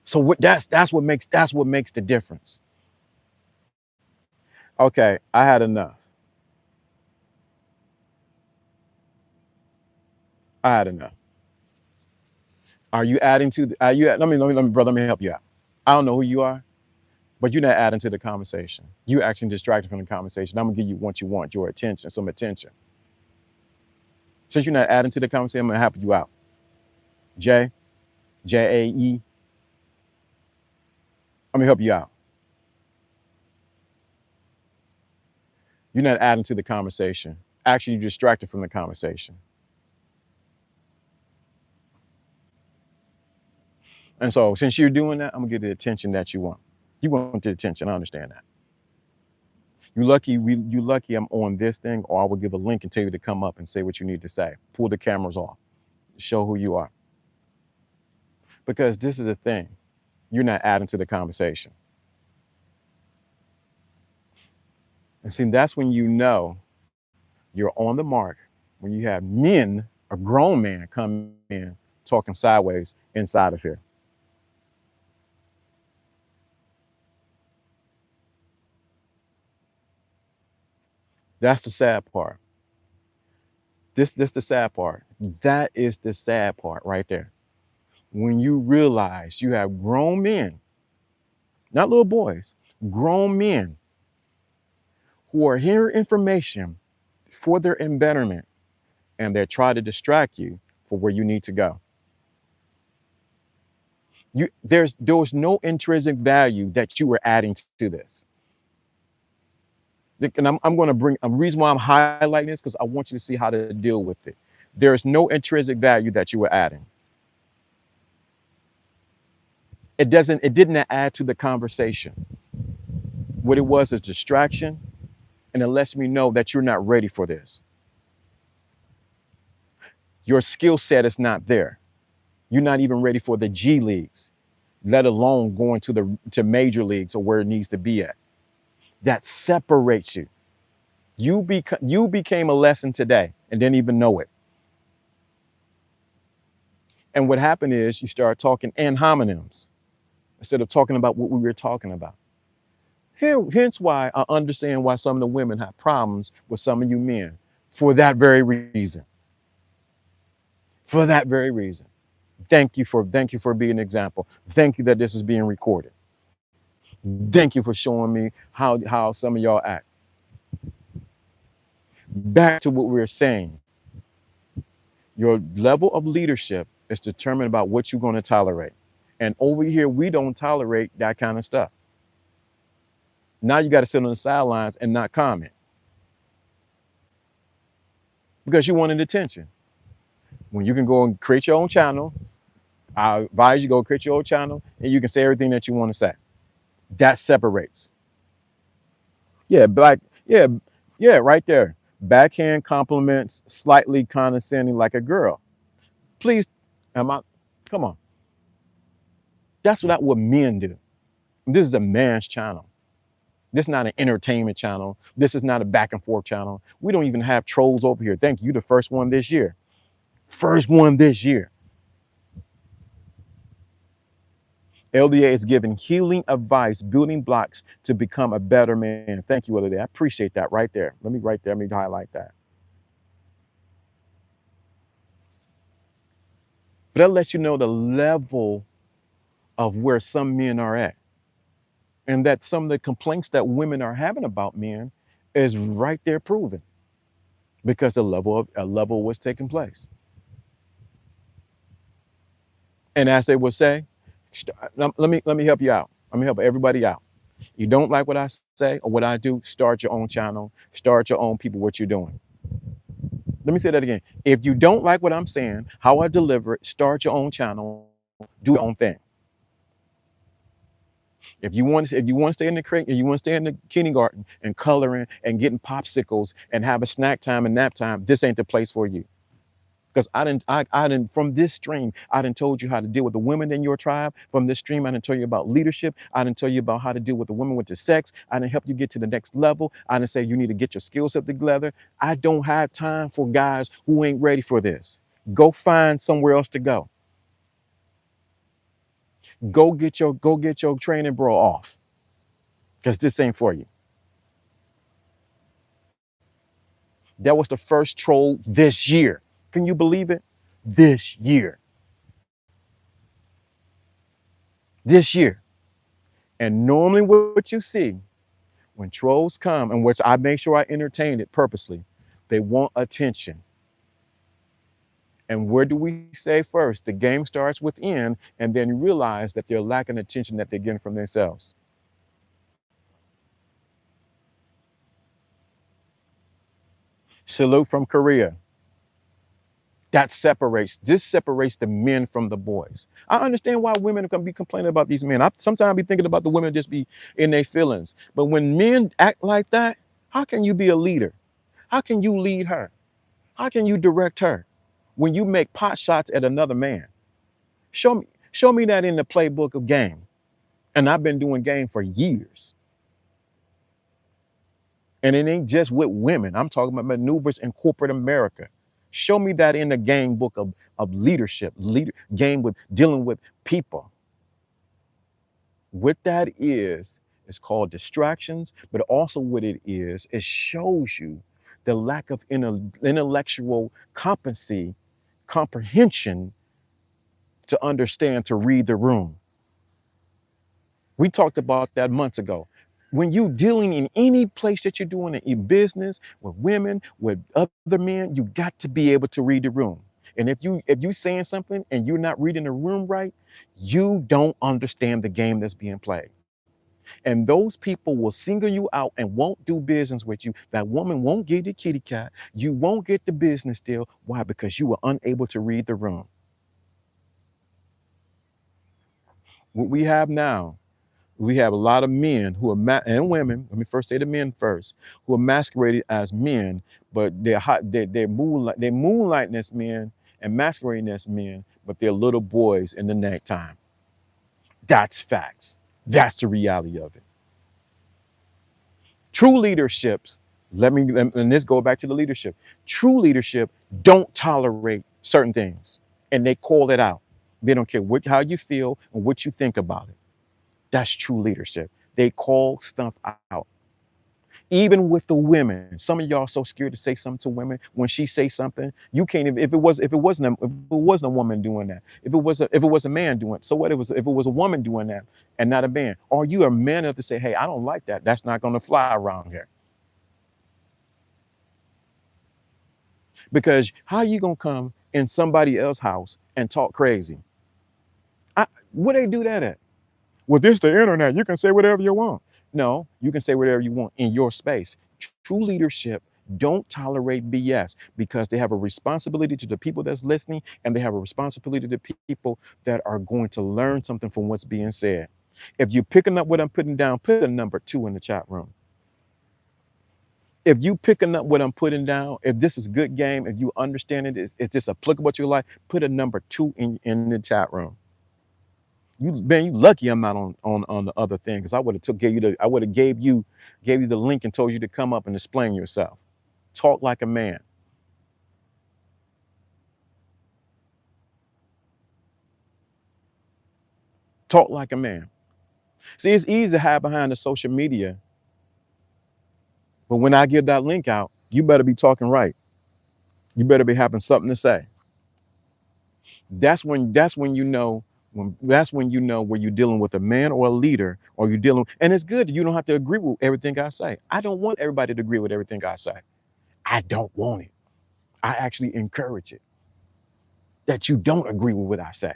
So that's what makes the difference. Okay, I had enough. I had enough. Are you adding to? Let me, brother. Let me help you out. I don't know who you are, but you're not adding to the conversation. You actually distracted from the conversation. I'm gonna give you what you want, your attention, some attention. Since you're not adding to the conversation, I'm gonna help you out. J, Jae. Let me help you out. You're not adding to the conversation. Actually, you're distracted from the conversation. And so, since you're doing that, I'm gonna get the attention that you want. You want the attention. I understand that. You lucky I'm on this thing, or I will give a link and tell you to come up and say what you need to say. Pull the cameras off. Show who you are. Because this is the thing, you're not adding to the conversation. And see, that's when you know you're on the mark, when you have men, a grown man, come in talking sideways inside of here. That's the sad part. This the sad part. That is the sad part right there. When you realize you have grown men, not little boys, grown men who are hearing information for their embetterment, and they're trying to distract you for where you need to go. There was no intrinsic value that you were adding to this. And I'm going to bring a reason why I'm highlighting this, because I want you to see how to deal with it. There is no intrinsic value that you were adding. It didn't add to the conversation. What it was is distraction, and it lets me know that you're not ready for this. Your skill set is not there. You're not even ready for the G leagues, let alone going to major leagues or where it needs to be at. That separates you. You became a lesson today and didn't even know it. And what happened is you start talking in homonyms instead of talking about what we were talking about. Hence why I understand why some of the women have problems with some of you men, for that very reason. For that very reason. Thank you for being an example. Thank you that this is being recorded. Thank you for showing me how some of y'all act. Back to what we were saying. Your level of leadership is determined about what you're going to tolerate. And over here, we don't tolerate that kind of stuff. Now you got to sit on the sidelines and not comment because you wanted attention. When you can go and create your own channel, I advise you go create your own channel and you can say everything that you want to say. That separates. Yeah, yeah, yeah, right there. Backhand compliments, slightly condescending like a girl. Please, am I? Come on. That's what men do. This is a man's channel. This is not an entertainment channel. This is not a back and forth channel. We don't even have trolls over here. Thank you. The first one this year. First one this year. LDA is giving healing advice, building blocks to become a better man. Thank you, LDA. I appreciate that right there. Let me highlight that. But that lets you know the level of where some men are at. And that some of the complaints that women are having about men is right there proven because a level was taking place. And as they would say, let me help you out. Let me help everybody out. You don't like what I say or what I do, start your own channel, start your own people, what you're doing. Let me say that again. If you don't like what I'm saying, how I deliver it, start your own channel, do your own thing. If you want to stay in the crate, and you want to stay in the kindergarten and coloring and getting popsicles and have a snack time and nap time, this ain't the place for you. Because I didn't from this stream, I didn't told you how to deal with the women in your tribe. From this stream, I didn't tell you about leadership. I didn't tell you about how to deal with the women with the sex. I didn't help you get to the next level. I didn't say you need to get your skill set together. I don't have time for guys who ain't ready for this. Go find somewhere else to go. Go get your training bra off. Because this ain't for you. That was the first troll this year. Can you believe it? This year. This year. And normally what you see when trolls come, and which I make sure I entertain it purposely, they want attention. And where do we say first? The game starts within, and then you realize that they're lacking attention that they're getting from themselves. Salute from Korea. This separates the men from the boys. I understand why women are gonna be complaining about these men. I sometimes be thinking about the women just be in their feelings. But when men act like that, how can you be a leader? How can you lead her? How can you direct her when you make pot shots at another man? Show me. Show me that in the playbook of game. And I've been doing game for years. And it ain't just with women. I'm talking about maneuvers in corporate America. Show me that in the game book of leadership, game with dealing with people. What that is, it's called distractions, but also what it is, it shows you the lack of intellectual competency, comprehension to understand, to read the room. We talked about that months ago. When you dealing in any place that you're doing in business with women, with other men, you got to be able to read the room. And if you saying something and you're not reading the room right, you don't understand the game that's being played. And those people will single you out and won't do business with you. That woman won't get the kitty cat. You won't get the business deal. Why? Because you were unable to read the room. What we have now, we have a lot of men who are and women. Let me first say the men first, who are masqueraded as men, but they're hot. They're moonlighting as men and masquerading as men, but they're little boys in the nighttime. That's facts. That's the reality of it. True leaderships. And this go back to the leadership. True leadership don't tolerate certain things, and they call it out. They don't care how you feel and what you think about it. That's true leadership. They call stuff out. Even with the women, some of y'all so scared to say something to women. When she say something, you can't even, if it wasn't a woman doing that, if it was a man doing it, so what, if it was a woman doing that and not a man, are you a man enough to say, hey, I don't like that, that's not going to fly around here? Because how you going to come in somebody else's house and talk crazy? Where they do that at? Well, this the internet. You can say whatever you want. No, you can say whatever you want in your space. True leadership don't tolerate BS, because they have a responsibility to the people that's listening, and they have a responsibility to the people that are going to learn something from what's being said. If you're picking up what I'm putting down, put a number 2 in the chat room. If you picking up what I'm putting down, if this is good game, if you understand it, is this applicable to your life, put a number 2 in the chat room. You lucky I'm not on the other thing, because I would have gave you the link and told you to come up and explain yourself. Talk like a man. Talk like a man. See, it's easy to hide behind the social media, but when I give that link out, you better be talking right. You better be having something to say. That's when you know where you're dealing with a man or a leader, or you're dealing, and it's good that you don't have to agree with everything I say. I don't want everybody to agree with everything I say. I don't want it. I actually encourage it, that you don't agree with what I say.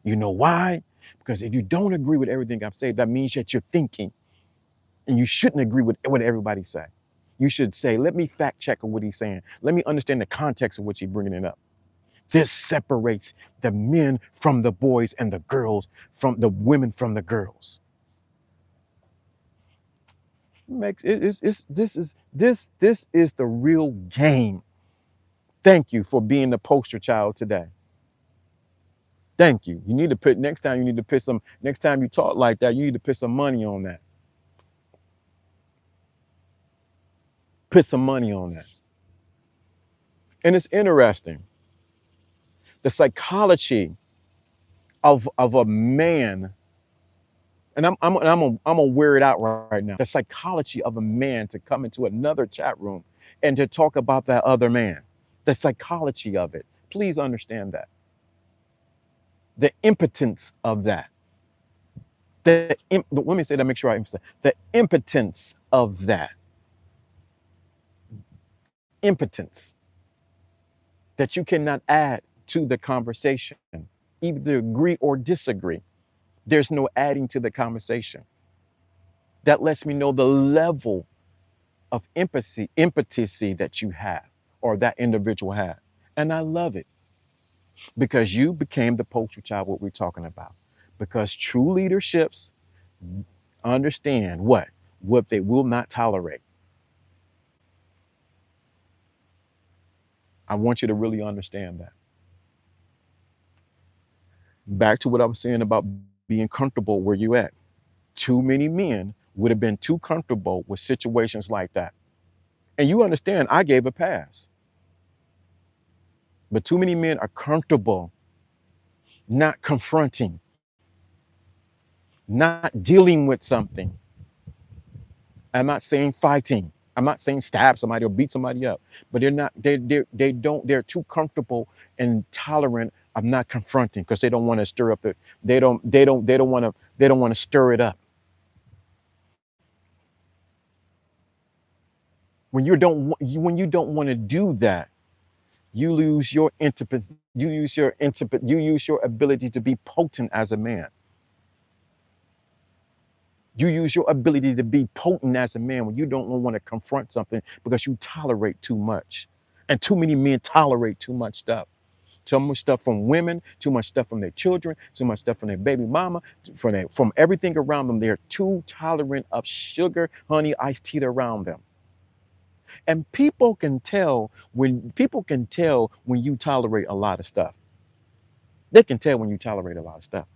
You know why? Because if you don't agree with everything I've said, that means that you're thinking, and you shouldn't agree with what everybody say. You should say, let me fact check on what he's saying. Let me understand the context of which he's bringing it up. This separates the men from the boys, and the girls from the women from the girls. This is the real game. Thank you for being the poster child today. Thank you. You need to put next time you talk like that, you need to put some money on that. Put some money on that. And it's interesting. The psychology of a man, and I'm gonna wear it out right now. The psychology of a man to come into another chat room and to talk about that other man. The psychology of it. Please understand that. The impotence of that. Let me say that, make sure I emphasize. The impotence of that. Impotence that you cannot add to the conversation, either agree or disagree. There's no adding to the conversation. That lets me know the level of impotency that you have, or that individual had. And I love it, because you became the poster child, what we're talking about. Because true leaderships understand what they will not tolerate. I want you to really understand that. Back to what I was saying about being comfortable where you at. Too many men would have been too comfortable with situations like that. And you understand, I gave a pass. But too many men are comfortable not confronting, not dealing with something. I'm not saying fighting. I'm not saying stab somebody or beat somebody up, but they're not. They don't. They're too comfortable and tolerant of not confronting because they don't want to stir up it. They don't want to. They don't want to stir it up. When you don't want to do that, you lose your intimate. You use your ability to be potent as a man. You use your ability to be potent as a man when you don't want to confront something because you tolerate too much. And too many men tolerate too much stuff. Too much stuff from women, too much stuff from their children, too much stuff from their baby mama, from everything around them. They're too tolerant of sugar, honey, iced tea around them. And people can tell when you tolerate a lot of stuff. They can tell when you tolerate a lot of stuff.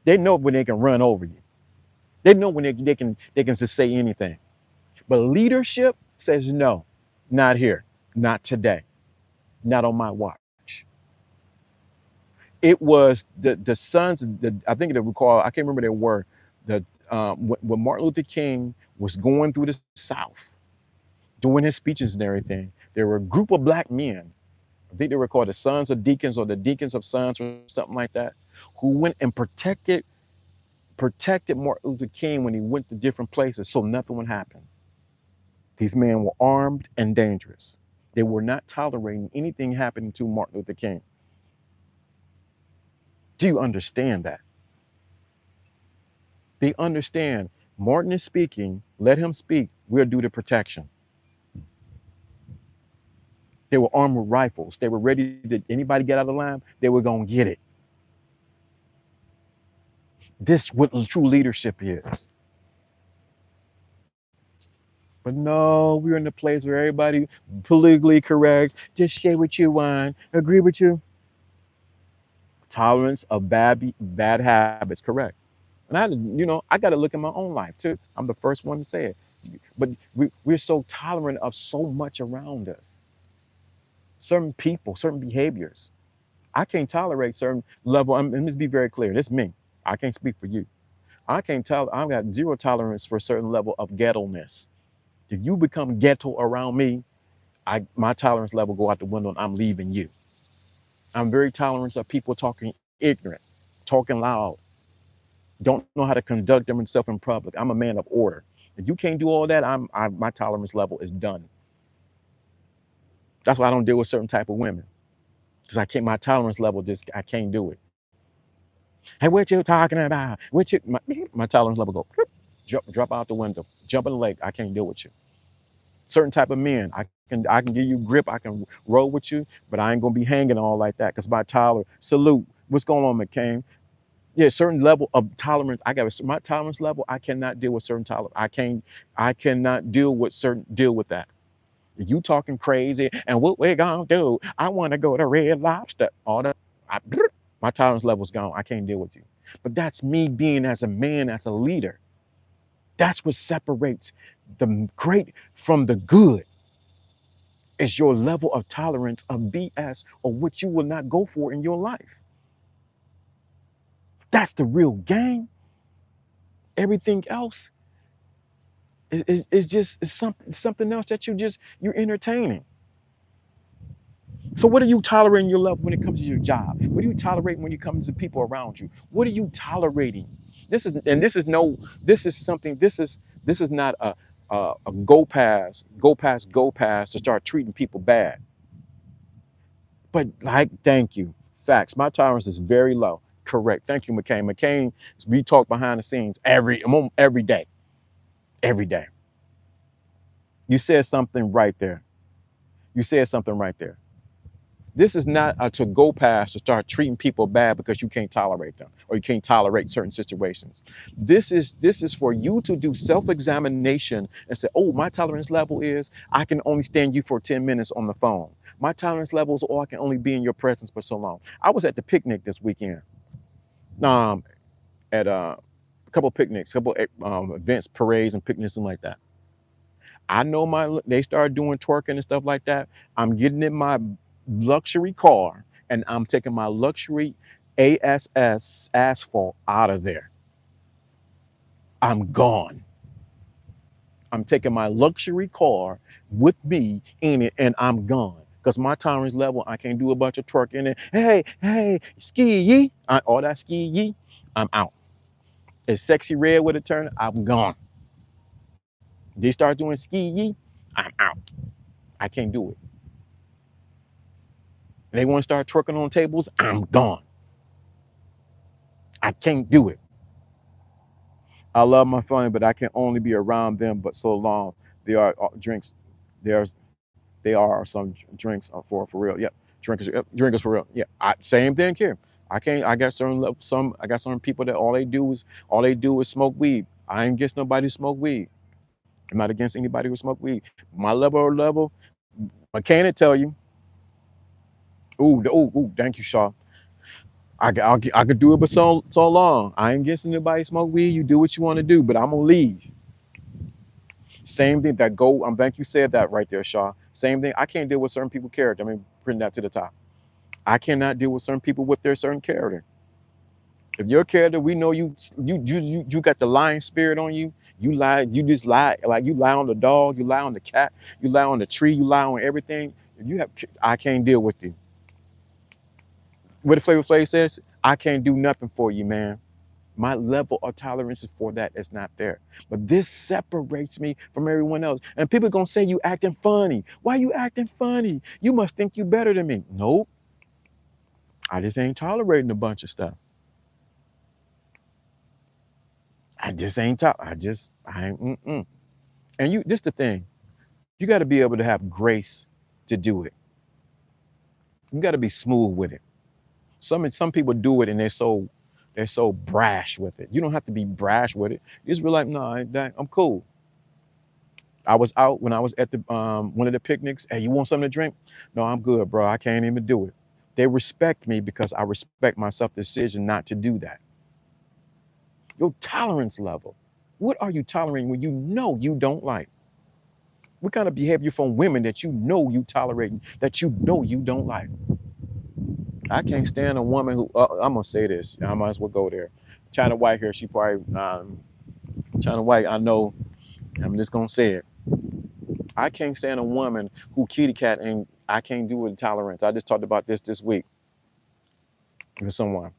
They know when they can run over you. They know when they can just say anything. But leadership says no, not here, not today, not on my watch. It was the sons. I think they recall. I can't remember their word. The when Martin Luther King was going through the South, doing his speeches and everything, there were a group of black men. I think they were called the Sons of Deacons or the Deacons of Sons or something like that, who went and protected Martin Luther King when he went to different places, so nothing would happen. These men were armed and dangerous. They were not tolerating anything happening to Martin Luther King. Do you understand that? They understand Martin is speaking, let him speak, we'll do the protection. They were armed with rifles. They were ready to, anybody get out of line, they were going to get it. This is what true leadership is. But no, we're in the place where everybody politically correct, just say what you want, agree with you. Tolerance of bad habits, correct. And I got to look at my own life too. I'm the first one to say it. But we're so tolerant of so much around us. Certain people, certain behaviors. I can't tolerate certain level. And let's be very clear. This is me. I can't speak for you. I can't tell. I've got zero tolerance for a certain level of ghetto-ness. If you become ghetto around me, my tolerance level go out the window and I'm leaving you. I'm very tolerant of people talking ignorant, talking loud, don't know how to conduct themselves in public. I'm a man of order. If you can't do all that, my tolerance level is done. That's why I don't deal with certain type of women because I can't. My tolerance level just I can't do it. Hey, what you talking about? My tolerance level go drop out the window, jump in the lake. I can't deal with you. Certain type of men, I can give you grip, I can roll with you, but I ain't gonna be hanging all like that because my tolerance. Salute. What's going on, McCain? Yeah, certain level of tolerance. I got my tolerance level. I cannot deal with certain tolerance. I cannot deal with that. You talking crazy and what we're gonna do? I want to go to Red Lobster. All that. My tolerance level's gone. I can't deal with you. But that's me being as a man, as a leader. That's what separates the great from the good. Is your level of tolerance of BS or what you will not go for in your life. That's the real game. Everything else is just something else that you're entertaining. So what are you tolerating in your love when it comes to your job? What are you tolerating when it comes to people around you? What are you tolerating? This is not a go past to start treating people bad. But like, thank you. Facts. My tolerance is very low. Correct. Thank you, McCain. McCain, we talk behind the scenes every day. Every day. You said something right there. You said something right there. This is not a to go past to start treating people bad because you can't tolerate them or you can't tolerate certain situations. This is for you to do self-examination and say, oh, my tolerance level is I can only stand you for 10 minutes on the phone. My tolerance levels, or I can only be in your presence for so long. I was at the picnic this weekend. At a couple picnics, couple events, parades, and picnics and like that. I know they started doing twerking and stuff like that. I'm getting in my luxury car and I'm taking my luxury ASS asphalt out of there. I'm gone. I'm taking my luxury car with me in it and I'm gone. Because my tolerance level, I can't do a bunch of twerking and hey, ski yee. All that ski yee, I'm out. It's sexy red with a turn, I'm gone. They start doing ski yee, I'm out. I can't do it. They want to start twerking on tables, I'm gone. I can't do it. I love my family, but I can only be around them but so long. There are drinks. There's There are some drinks for real. Yep, drinkers for real. Yeah, same thing here. I can't. I got some. I got some people that all they do is smoke weed. I ain't against nobody who smoke weed. I'm not against anybody who smoke weed. My level. I can't tell you. Ooh. Thank you, Shaw. I could do it, but so long. I ain't against anybody smoke weed. You do what you want to do, but I'm gonna leave. Same thing that go. Thank you said that right there, Shaw. Same thing. I can't deal with certain people character. I mean, bring that to the top. I cannot deal with certain people with their certain character. If your character, we know you got the lying spirit on you. You lie. You just lie. Like you lie on the dog. You lie on the cat. You lie on the tree. You lie on everything. If you have, I can't deal with you. What the Flavor Flav says, I can't do nothing for you, man. My level of tolerance for that is not there. But this separates me from everyone else. And people gonna say you acting funny. Why you acting funny? You must think you better than me. Nope. I just ain't tolerating a bunch of stuff. I just ain't talk. I ain't. And this the thing. You got to be able to have grace to do it. You got to be smooth with it. Some people do it and they're so brash with it. You don't have to be brash with it. You just be like, no, I'm cool. I was out when I was at the one of the picnics. Hey, you want something to drink? No, I'm good, bro. I can't even do it. They respect me because I respect my self-decision not to do that. Your tolerance level. What are you tolerating when you know you don't like? What kind of behavior from women that you know you tolerating that you know you don't like? I can't stand a woman who. I'm gonna say this. I might as well go there. China White here. She probably China White. I know. I'm just gonna say it. I can't stand a woman who kitty cat and I can't do it with tolerance. I just talked about this week with someone.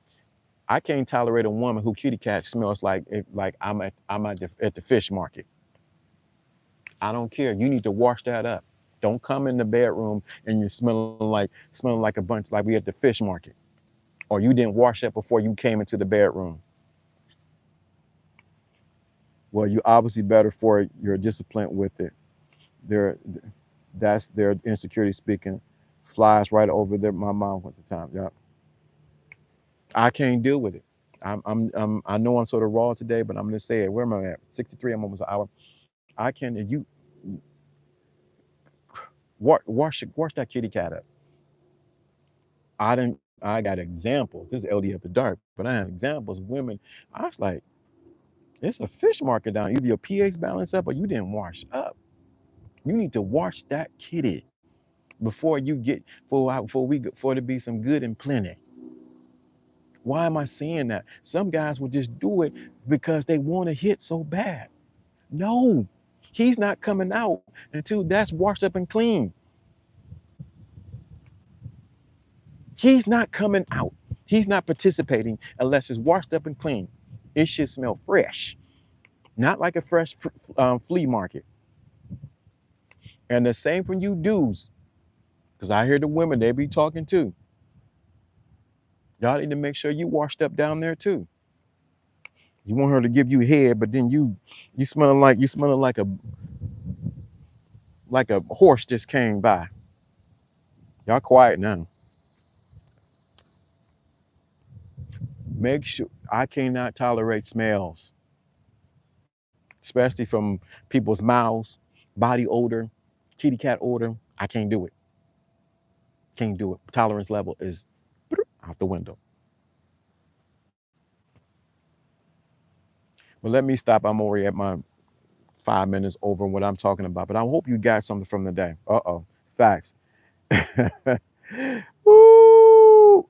I can't tolerate a woman who kitty cat smells like at the fish market. I don't care. You need to wash that up. Don't come in the bedroom and you're smelling like a bunch like we at the fish market. Or you didn't wash up before you came into the bedroom. Well, you obviously better for it. You're disciplined with it. They're that's their insecurity speaking. Flies right over my mouth at the time. Yeah. I can't deal with it. I know I'm sort of raw today, but I'm gonna say it. Where am I at? 63, I'm almost an hour. I can you wash that kitty cat up. I got examples. This is LD After Dark, but I have examples of women. I was like, it's a fish market down. Either your pH balance up or you didn't wash up. You need to wash that kitty before you get for to be some good and plenty. Why am I saying that? Some guys will just do it because they want to hit so bad. No, he's not coming out until that's washed up and clean. He's not coming out. He's not participating unless it's washed up and clean. It should smell fresh, not like a fresh flea market. And the same for you dudes, because I hear the women, they be talking too. Y'all need to make sure you washed up down there too. You want her to give you head, but then you smelling like a horse just came by. Y'all quiet now. Make sure I cannot tolerate smells, especially from people's mouths, body odor, kitty cat odor. I can't do it. Can't do it. Tolerance level is out the window. But let me stop. I'm already at my 5 minutes over what I'm talking about. But I hope you got something from the day. Uh-oh. Facts. Woo!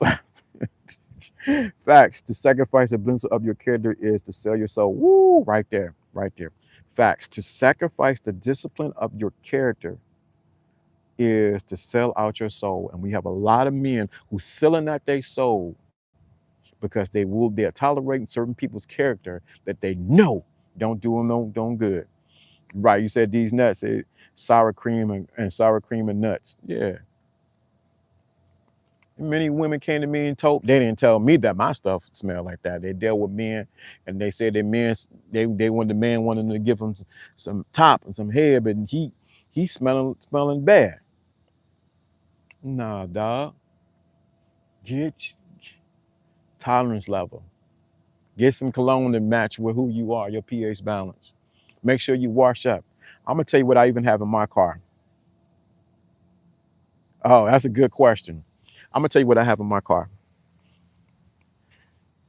Facts. To sacrifice a glimpse of your character is to sell your soul. Woo! Right there. Right there. Facts. To sacrifice the discipline of your character is to sell out your soul. And we have a lot of men who selling out their soul because they're tolerating certain people's character that they know don't do them no good. Right. You said these nuts, sour cream and sour cream and nuts. Yeah. Many women came to me and they didn't tell me that my stuff smelled like that. They dealt with men and they said they wanted the man wanted to give them some top and some head, but he smelling bad. Nah, dog. Get tolerance level. Get some cologne to match with who you are, your pH balance. Make sure you wash up. I'm gonna tell you what I even have in my car. Oh, that's a good question. I'm gonna tell you what I have in my car.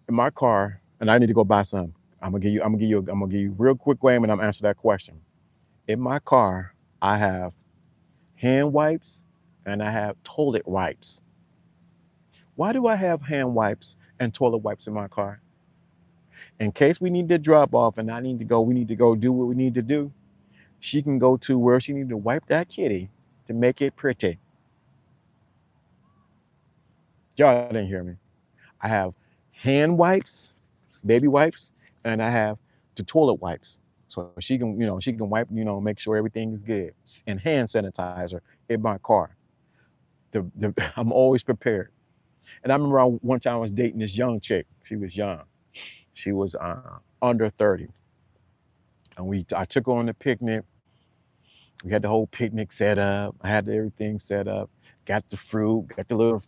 In my car, and I need to go buy some. I'm gonna give you a real quick way, and I'm answer that question. In my car, I have hand wipes and I have toilet wipes. Why do I have hand wipes and toilet wipes in my car? In case we need to drop off and we need to go do what we need to do. She can go to where she need to wipe that kitty to make it pretty. Y'all didn't hear me. I have hand wipes, baby wipes, and I have the toilet wipes. So she can wipe, make sure everything is good. And hand sanitizer in my car. I'm always prepared. And I remember one time I was dating this young chick. She was young. She was under 30. And I took her on a picnic. We had the whole picnic set up. I had everything set up. Got the fruit,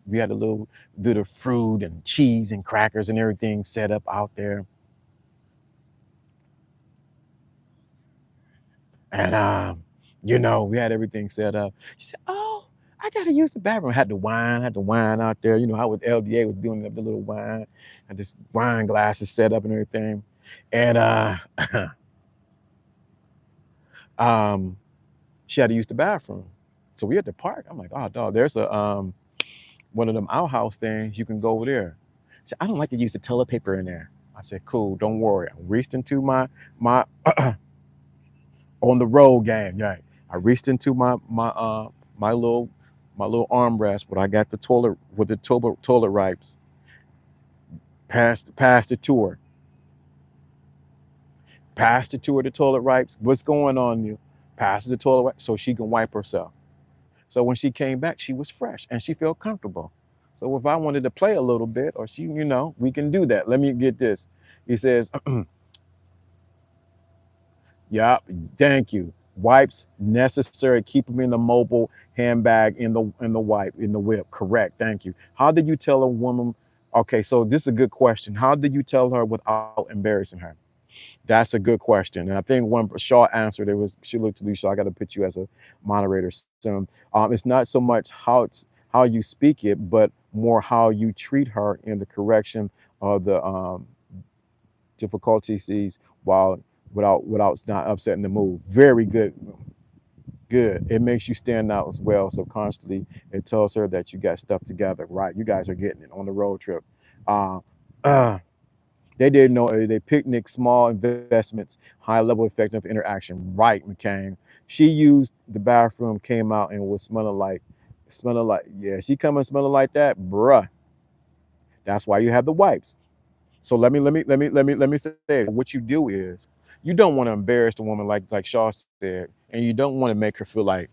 we had a little bit of fruit and cheese and crackers and everything set up out there. And we had everything set up. She said, "Oh, I gotta use the bathroom." I had the wine out there. You know how with LDA was doing up the little wine, had this wine glasses set up and everything. And um, she had to use the bathroom. So we at the park. I'm like, "Oh, dog, there's a one of them outhouse things. You can go over there." She said, "I don't like to use the toilet paper in there." I said, "Cool, don't worry." I reached into my on the road game. Yeah, I reached into my little armrest where I got the toilet with the toilet wipes. Passed it to her. Passed it to her the toilet wipes. What's going on, you? Passed the toilet wipes so she can wipe herself. So when she came back, she was fresh and she felt comfortable. So if I wanted to play a little bit, or we can do that. Let me get this. He says, "Yeah, thank you. Wipes necessary. Keep them in the mobile handbag in the whip. Correct. Thank you. How did you tell a woman? Okay, so this is a good question. How did you tell her without embarrassing her? That's a good question. And I think one Shaw answered it was she looked to you, Shaw. I got to put you as a moderator soon. It's not so much how you speak it, but more how you treat her in the correction of the difficulties while without not upsetting the mood. Very good. Good. It makes you stand out as well. Subconsciously, it tells her that you got stuff together. Right. You guys are getting it on the road trip. Uh, uh, they didn't know they picnic, small investments, high level effective interaction. Right, McCain. She used the bathroom, came out and was smelling like, yeah, she coming smelling like that, bruh. That's why you have the wipes. So let me say it. What you do is you don't want to embarrass the woman like Shaw said, and you don't want to make her feel like.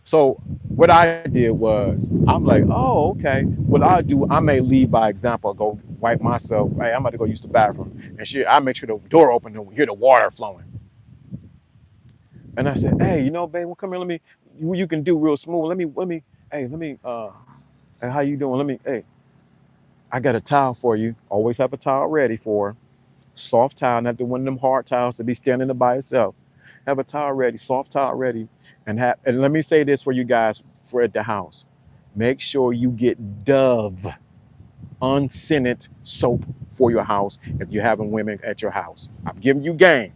So what I did was I'm like, oh, okay. What I do, I may lead by example, go wipe myself. Hey, I'm about to go use the bathroom. And I make sure the door open and hear the water flowing. And I said, hey, babe, well, come here, you can do real smooth. Hey, how you doing? Hey, I got a towel for you. Always have a towel ready for her. Soft towel, not the one of them hard towels to be standing there by itself. Have a towel ready, soft towel ready. And let me say this for you guys. for at the house. Make sure you get Dove unscented soap for your house if you're having women at your house. I'm giving you game.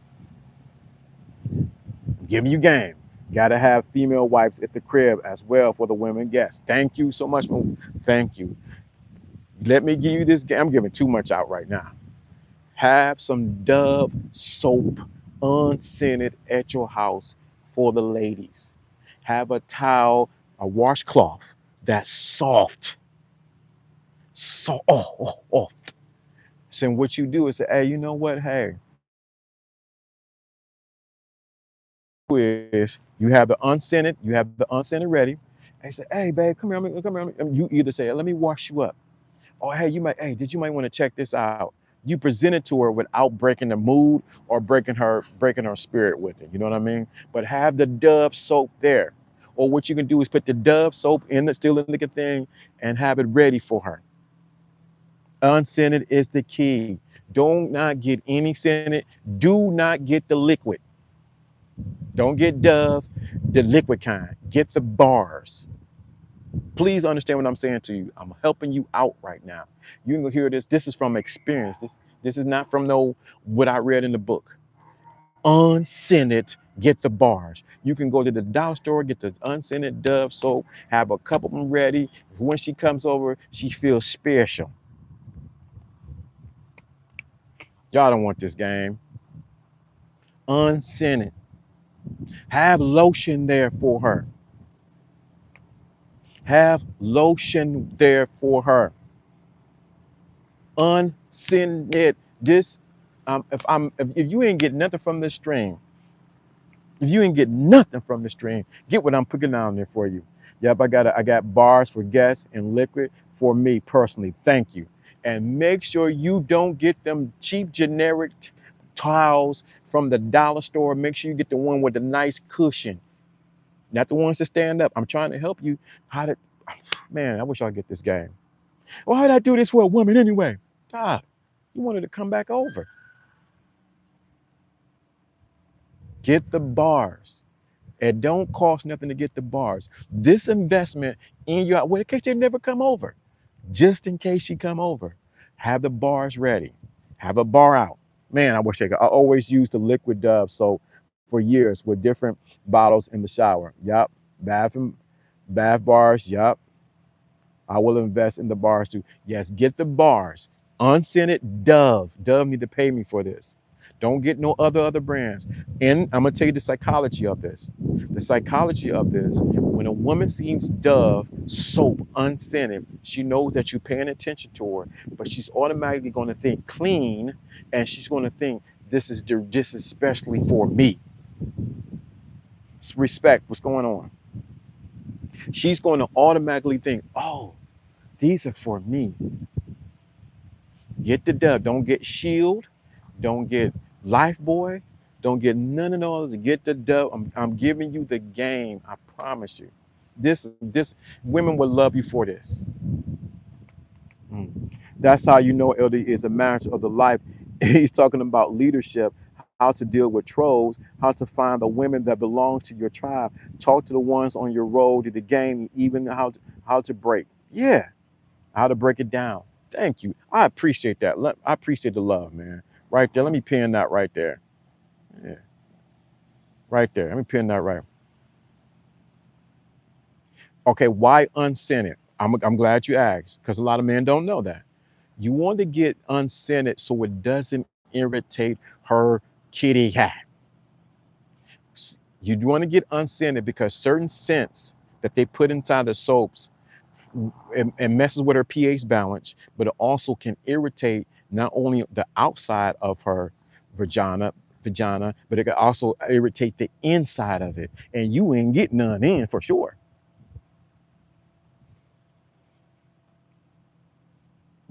I'm giving you game. Got to have female wipes at the crib as well for the women guests. Thank you so much. Thank you. Let me give you this game. I'm giving too much out right now. Have some Dove soap unscented at your house for the ladies. Have a towel, a washcloth that's soft. So, oh. So what you do is say, hey, you know what? Hey, is you have the unscented ready. And say, hey, babe, come here, come here. You either say, let me wash you up. Or hey, did you might want to check this out. You present it to her without breaking the mood or breaking her spirit with it. You know what I mean? But have the Dove soap there. Or what you can do is put the Dove soap in the still in the thing and have it ready for her. Unscented is the key. Don't not get any scented. Do not get the liquid. Don't get Dove, the liquid kind. Get the bars. Please understand what I'm saying to you. I'm helping you out right now. You can hear this. This is from experience. This is not from what I read in the book. Unscented, get the bars. You can go to the dollar store, get the unscented Dove soap, have a couple of them ready. When she comes over, she feels special. Y'all don't want this game. Unscented. Have lotion there for her. Have lotion there for her. Unscented. This, if you ain't get nothing from this stream, if you ain't get nothing from the stream, get what I'm putting down there for you. Yep, I got bars for guests and liquid for me personally. Thank you. And make sure you don't get them cheap generic towels from the dollar store. Make sure you get the one with the nice cushion, not the ones that stand up. I'm trying to help you how to. Man, I wish I get this game. Why did I do this for a woman anyway? God, you wanted to come back over. Get the bars. It don't cost nothing to get the bars. This investment in your, well, in case they never come over, just in case she come over, have the bars ready. Have a bar out. Man, I wish I could. I always use the liquid Dove soap for years with different bottles in the shower. Yup. Bath bars. Yup. I will invest in the bars too. Yes, get the bars. Unscented Dove. Dove need to pay me for this. Don't get no other brands. And I'm gonna tell you the psychology of this. The psychology of this, when a woman sees Dove soap unscented, she knows that you're paying attention to her, but she's automatically gonna think clean, and she's gonna think this is especially for me. Respect, what's going on? She's going to automatically think, oh, these are for me. Get the Dove. Don't get Shield. Don't get Lifebuoy. Don't get none of those. Get the Dove. I'm giving you the game. I promise you. This women will love you for this. Mm. That's how you know LD is a master of the life. He's talking about leadership, how to deal with trolls, how to find the women that belong to your tribe. Talk to the ones on your road to the game, even how to break. Yeah, how to break it down. Thank you. I appreciate that. I appreciate the love, man. Right there. Let me pin that right there. Yeah, right there. Let me pin that right. Okay, why unscented? I'm glad you asked because a lot of men don't know that. You want to get unscented so it doesn't irritate her kitty cat. You want to get unscented because certain scents that they put inside the soaps and messes with her pH balance, but it also can irritate not only the outside of her vagina, but it can also irritate the inside of it. And you ain't getting none in for sure.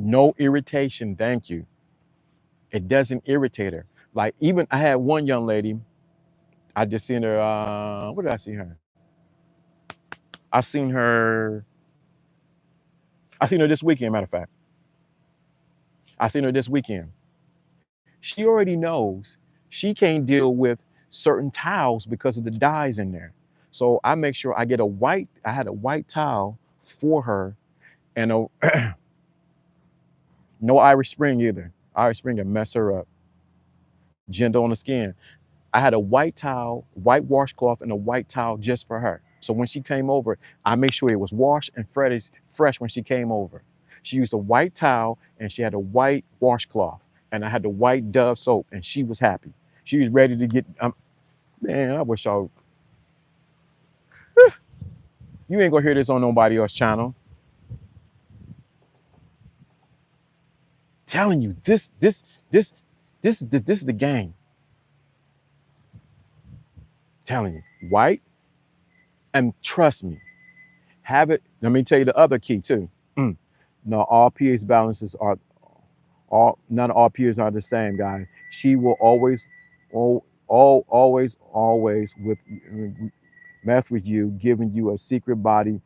No irritation, thank you. It doesn't irritate her. Like even I had one young lady, I just seen her, what did I see her? I seen her, I seen her this weekend, matter of fact. I seen her this weekend. She already knows she can't deal with certain towels because of the dyes in there. So I make sure I get I had a white towel for her, and no Irish Spring either. Irish Spring can mess her up. Gentle on the skin. I had a white towel, white washcloth, and a white towel just for her. So when she came over, I made sure it was washed and fresh when she came over. She used a white towel and she had a white washcloth, and I had the white Dove soap, and she was happy. She was ready to get. Man, I wish y'all. You ain't gonna hear this on nobody else's channel. Telling you, this is the game. Telling you, white, and trust me, have it. Let me tell you the other key too. No, all pH balances are all. Not all pHs are the same, guys. She will always, always with mess with you, giving you a secret body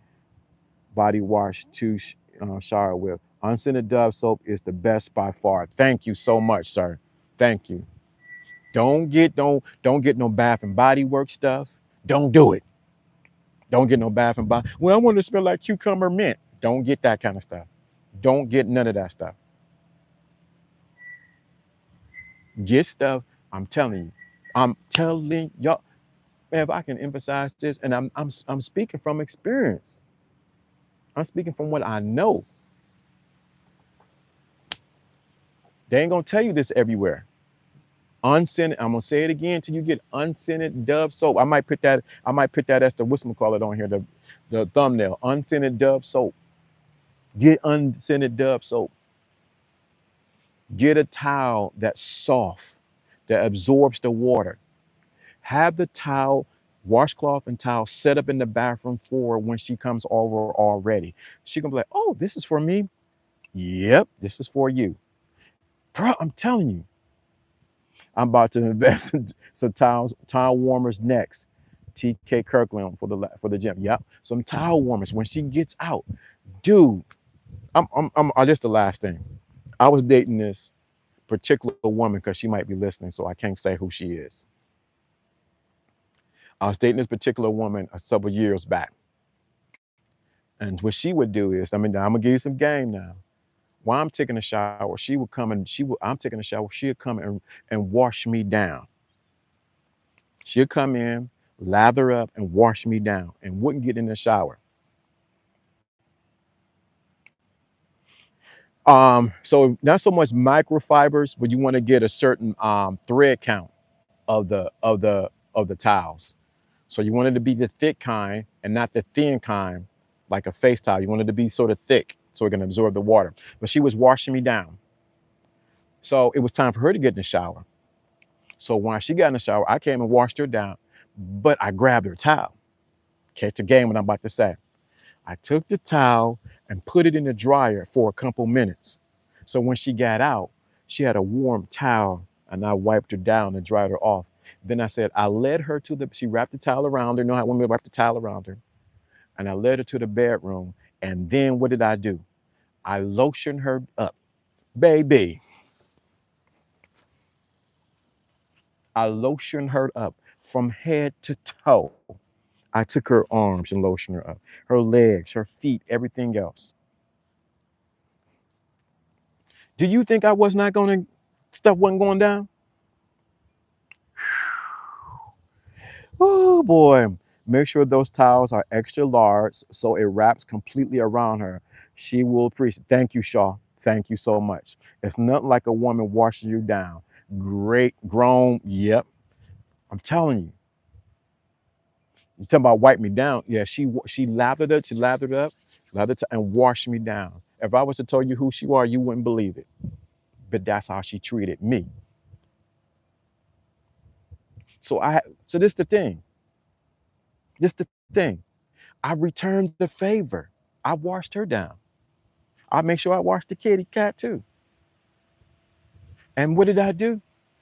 wash to shower with. Unscented Dove soap is the best by far. Thank you so much, sir. Thank you. Don't get no Bath and Body Work stuff. Don't do it. Don't get no Bath and Body. Well, I want to smell like cucumber mint. Don't get that kind of stuff. Don't get none of that stuff. Get stuff. I'm telling you. I'm telling y'all. Man, if I can emphasize this, and I'm speaking from experience. I'm speaking from what I know. They ain't gonna tell you this everywhere. Unscented. I'm gonna say it again till you get unscented Dove soap. I might put that as the whatchamacallit on here, the thumbnail. Unscented Dove soap. Get unscented Dove soap. Get a towel that's soft, that absorbs the water. Have the towel, washcloth and towel set up in the bathroom for her when she comes over already. She gonna be like, oh, this is for me. Yep, this is for you. Bro, I'm telling you. I'm about to invest in some towel warmers next. TK Kirkland for the gym. Yep, some towel warmers when she gets out, dude. Just the last thing. I was dating this particular woman because she might be listening, so I can't say who she is. I was dating this particular woman several years back, and what she would do is, I'm gonna give you some game now. While I'm taking a shower, she would come and I'm taking a shower. She'd come and wash me down. She'd come in, lather up, and wash me down, and wouldn't get in the shower. So not so much microfibers, but you want to get a certain thread count of the towels. So you want it to be the thick kind and not the thin kind, like a face towel. You want it to be sort of thick so it can absorb the water. But she was washing me down. So it was time for her to get in the shower. So when she got in the shower, I came and washed her down, but I grabbed her towel. Catch the game what I'm about to say. I took the towel and put it in the dryer for a couple minutes. So when she got out, she had a warm towel, and I wiped her down and dried her off. Then I said, I led her she wrapped the towel around her. You know how women wrap the towel around her? And I led her to the bedroom. And then what did I do? I lotioned her up. Baby, I lotioned her up from head to toe. I took her arms and lotioned her up, her legs, her feet, everything else. Do you think I was not going to, stuff wasn't going down? Oh boy. Make sure those towels are extra large so it wraps completely around her. She will appreciate. Thank you, Shaw. Thank you so much. It's not like a woman washing you down. Great, grown. Yep. I'm telling you. You're talking about wipe me down. Yeah, she lathered up, and washed me down. If I was to tell you who she was, you wouldn't believe it. But that's how she treated me. So this the thing. This the thing. I returned the favor. I washed her down. I make sure I washed the kitty cat too. And what did I do?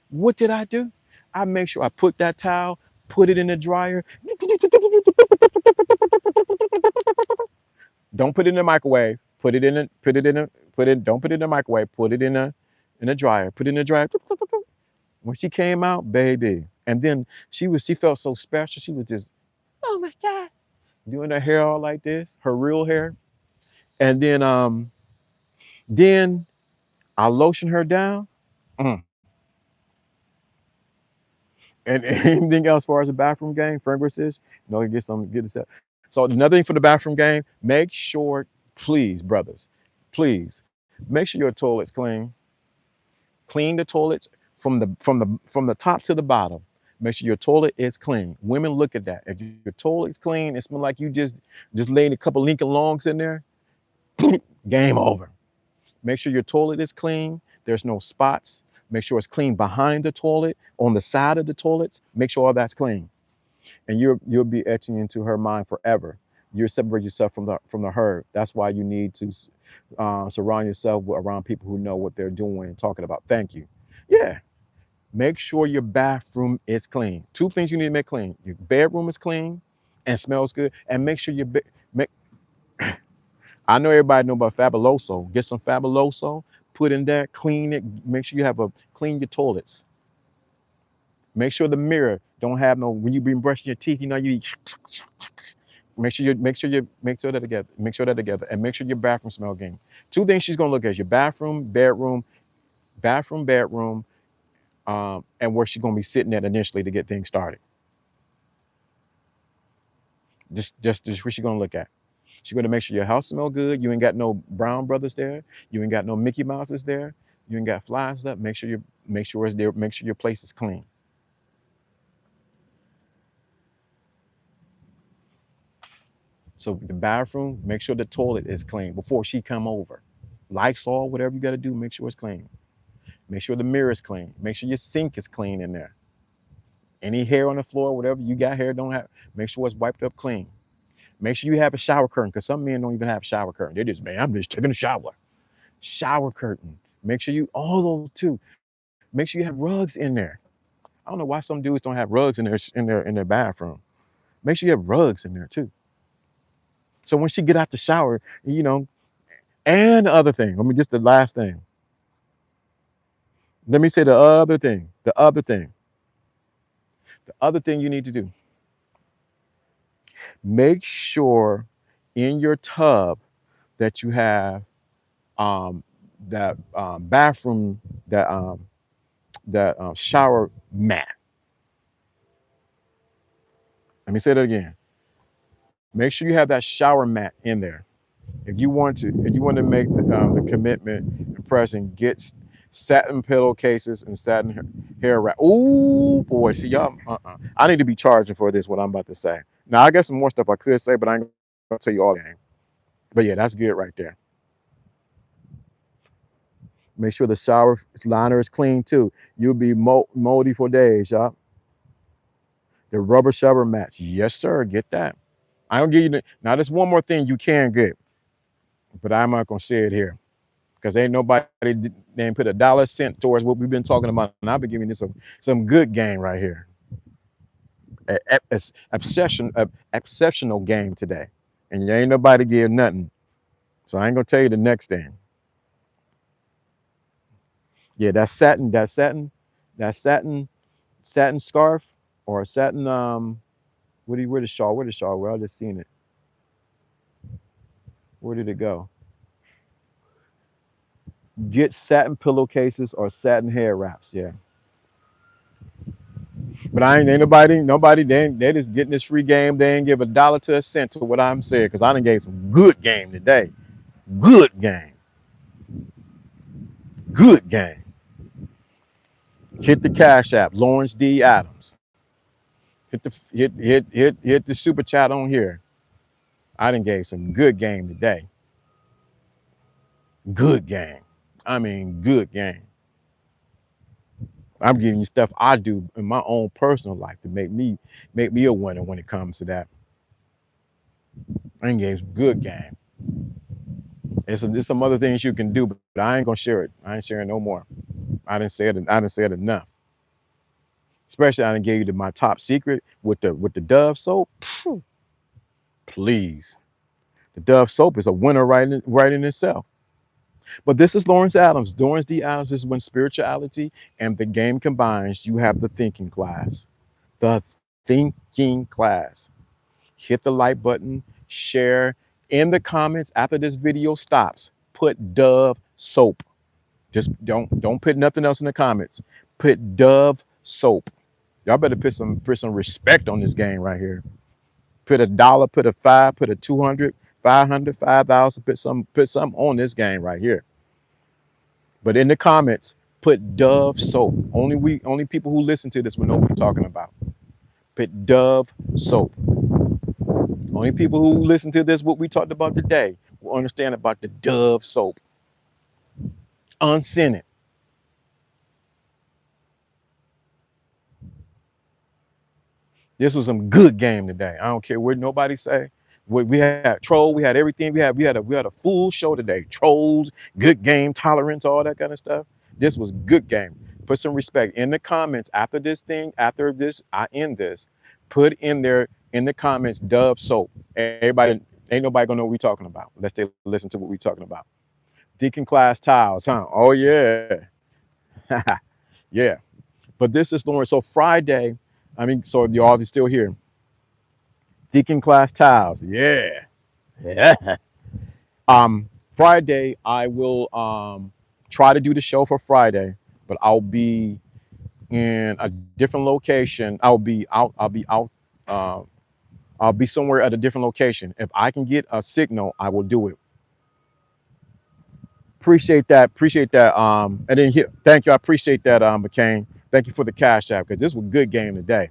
What did I do? I make sure I put that towel, put it in the dryer. Don't put it in the microwave. Put it in a, put it in a, put it, don't put it in the microwave. Put it in a dryer. Put it in the dryer. When she came out, baby. And then she felt so special. She was just Oh my God. Doing her hair all like this, her real hair. And then I lotion her down. Mm. And anything else as far as the bathroom game, fragrances, get some get this up. So another thing for the bathroom game, make sure, please, brothers, please, make sure your toilet's clean. Clean the toilets from the top to the bottom. Make sure your toilet is clean. Women look at that. If your toilet's clean, it smells like you just laid a couple Lincoln Longs in there. Game over. Make sure your toilet is clean. There's no spots. Make sure it's clean behind the toilet, on the side of the toilets. Make sure all that's clean, and you'll be etching into her mind forever. You separate yourself from the herd. That's why you need to surround yourself around people who know what they're doing and talking about. Thank you. Yeah. Make sure your bathroom is clean. Two things you need to make clean: your bedroom is clean and smells good, and make sure make. I know everybody know about Fabuloso. Get some Fabuloso, put in there, clean it. Make sure you have a clean your toilets. Make sure the mirror don't have no when you been brushing your teeth. You make sure that together. Make sure that together, and make sure your bathroom smell game. Two things she's gonna look at: your bedroom, and where she's gonna be sitting at initially to get things started. Just what she's gonna look at. She's gonna make sure your house smell good. You ain't got no Brown Brothers there. You ain't got no Mickey Mouses there. You ain't got flies up. Make sure it's there. Make sure your place is clean. So the bathroom, make sure the toilet is clean before she come over. Lysol, whatever you got to do, make sure it's clean. Make sure the mirror is clean. Make sure your sink is clean in there. Any hair on the floor, whatever you got hair, don't have. Make sure it's wiped up clean. Make sure you have a shower curtain because some men don't even have a shower curtain. They just, man, I'm just taking a shower. Shower curtain. Make sure you all those too. Make sure you have rugs in there. I don't know why some dudes don't have rugs in their bathroom. Make sure you have rugs in there too. So when she get out the shower, and the other thing, let me just the last thing. Let me say the other thing. The other thing you need to do. Make sure in your tub that you have that bathroom that shower mat. Let me say that again. Make sure you have that shower mat in there. If you want to make the commitment and pressing, get satin pillowcases and satin hair wrap. Ooh boy, see y'all. I need to be charging for this. What I'm about to say. Now I got some more stuff I could say, but I ain't gonna tell you all the game. But yeah, that's good right there. Make sure the shower liner is clean too. You'll be moldy for days, y'all. The rubber shower mats. Yes, sir. Get that. I don't give you now. There's one more thing you can get, but I'm not gonna say it here because ain't nobody they ain't put a dollar cent towards what we've been talking about, and I've been giving you some good game right here. Exceptional game today, and you ain't nobody give nothing. So I ain't gonna tell you the next thing. Yeah, that satin scarf or a satin where the shawl? Where the shawl? Well, I just seen it. Where did it go? Get satin pillowcases or satin hair wraps. Yeah. But I ain't nobody they just getting this free game. They ain't give a dollar to a cent to what I'm saying because I done gave some good game today. Good game. Good game. Hit the Cash App, Lawrence D. Adams. Hit the super chat on here. I done gave some good game today. Good game. I mean good game. I'm giving you stuff I do in my own personal life to make me a winner when it comes to that. I done gave some good game. There's some other things you can do, but I ain't gonna share it. I ain't sharing no more. I didn't say it enough. Especially I didn't give you my top secret with the Dove soap. Please, the Dove soap is a winner right in itself. But this is Lawrence D. Adams. This is when spirituality and the game combines. You have the thinking class. The thinking class. hit the like button, share. In the comments after this video stops, put Dove soap. Just don't put nothing else in the comments. Put Dove soap. Y'all better put some respect on this game right here. Put a dollar, put a five, put a 200, 500, 5,000. Put some on this game right here. But in the comments, put Dove soap. Only people who listen to this will know what we're talking about. Put Dove soap. Only people who listen to this, what we talked about today, will understand about the Dove soap. Unscented. This was some good game today. I don't care what nobody say. We had troll, we had everything. We had a full show today. Trolls, good game, tolerance, all that kind of stuff. This was good game. Put some respect in the comments after this thing. After this, I end this. Put in there in the comments Dove soap. Everybody, ain't nobody gonna know what we talking about unless they listen to what we talking about. Deacon class tiles, huh? Oh yeah, yeah. But this is Lawrence. So Friday, so y'all are still here. Deacon class tiles, yeah, yeah. Friday, I will try to do the show for Friday, but I'll be in a different location. I'll be out. I'll be somewhere at a different location. If I can get a signal, I will do it. Appreciate that. Appreciate that. And then here, thank you. I appreciate that, McCain. Thank you for the cash app because this was a good game today.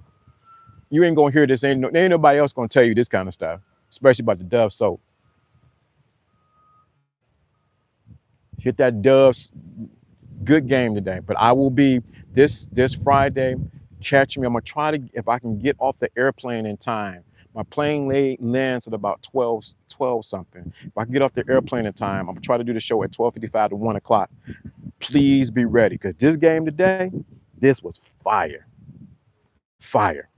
You ain't gonna hear this. Ain't nobody else gonna tell you this kind of stuff, especially about the Dove soap. Hit that Dove. Good game today. But I will be this Friday. Catch me. I'm gonna try to, if I can get off the airplane in time. My plane lands at about 12 something. If I can get off the airplane in time, I'm gonna try to do the show at 12:55 to 1 o'clock. Please be ready because this game today, this was fire. Fire,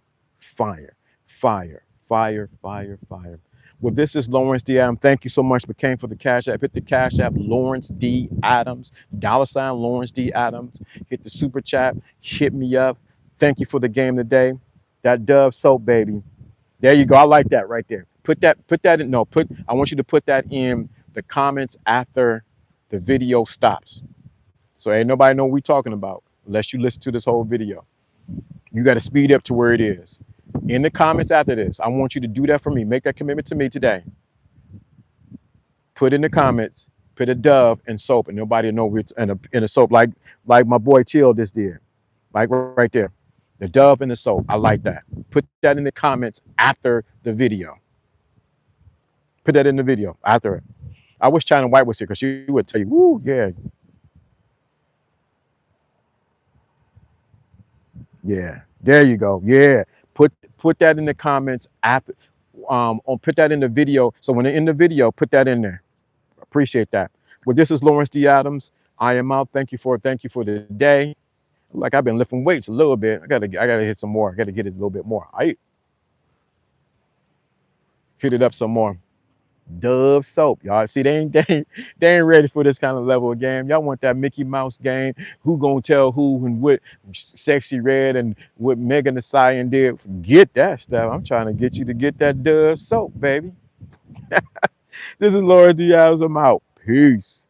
fire, fire, fire, fire, fire. Well, this is Lawrence D. Adams. Thank you so much, McCain, for the cash app. Hit the cash app, Lawrence D. Adams, $ Lawrence D. Adams. Hit the super chat. Hit me up. Thank you for the game today. That Dove soap, baby. There you go. I like that right there. Put that in. No, I want you to put that in the comments after the video stops. So ain't nobody know what we're talking about unless you listen to this whole video. You got to speed up to where it is. In the comments after this, I want you to do that for me. Make that commitment to me today. Put in the comments, put a Dove and soap, and nobody will know it's in a soap like my boy Chill just did. Like right there. The Dove and the soap. I like that. Put that in the comments after the video. Put that in the video after it. I wish China White was here because she would tell you, woo, yeah. Yeah. There you go. Yeah. Put that in the comments after put that in the video. So when they're in the video, put that in there. Appreciate that. Well, this is Lawrence D. Adams. I am out. Thank you for the day. Like I've been lifting weights a little bit. I gotta hit some more. I gotta get it a little bit more. I hit it up some more. Dove soap, y'all. See, they ain't ready for this kind of level of game. Y'all want that Mickey Mouse game? Who gonna tell who and what? Sexy Red and what Megan Thee Stallion did? Forget that stuff. I'm trying to get you to get that Dove soap, baby. This is Lawrence D. Adams. I'm out. Peace.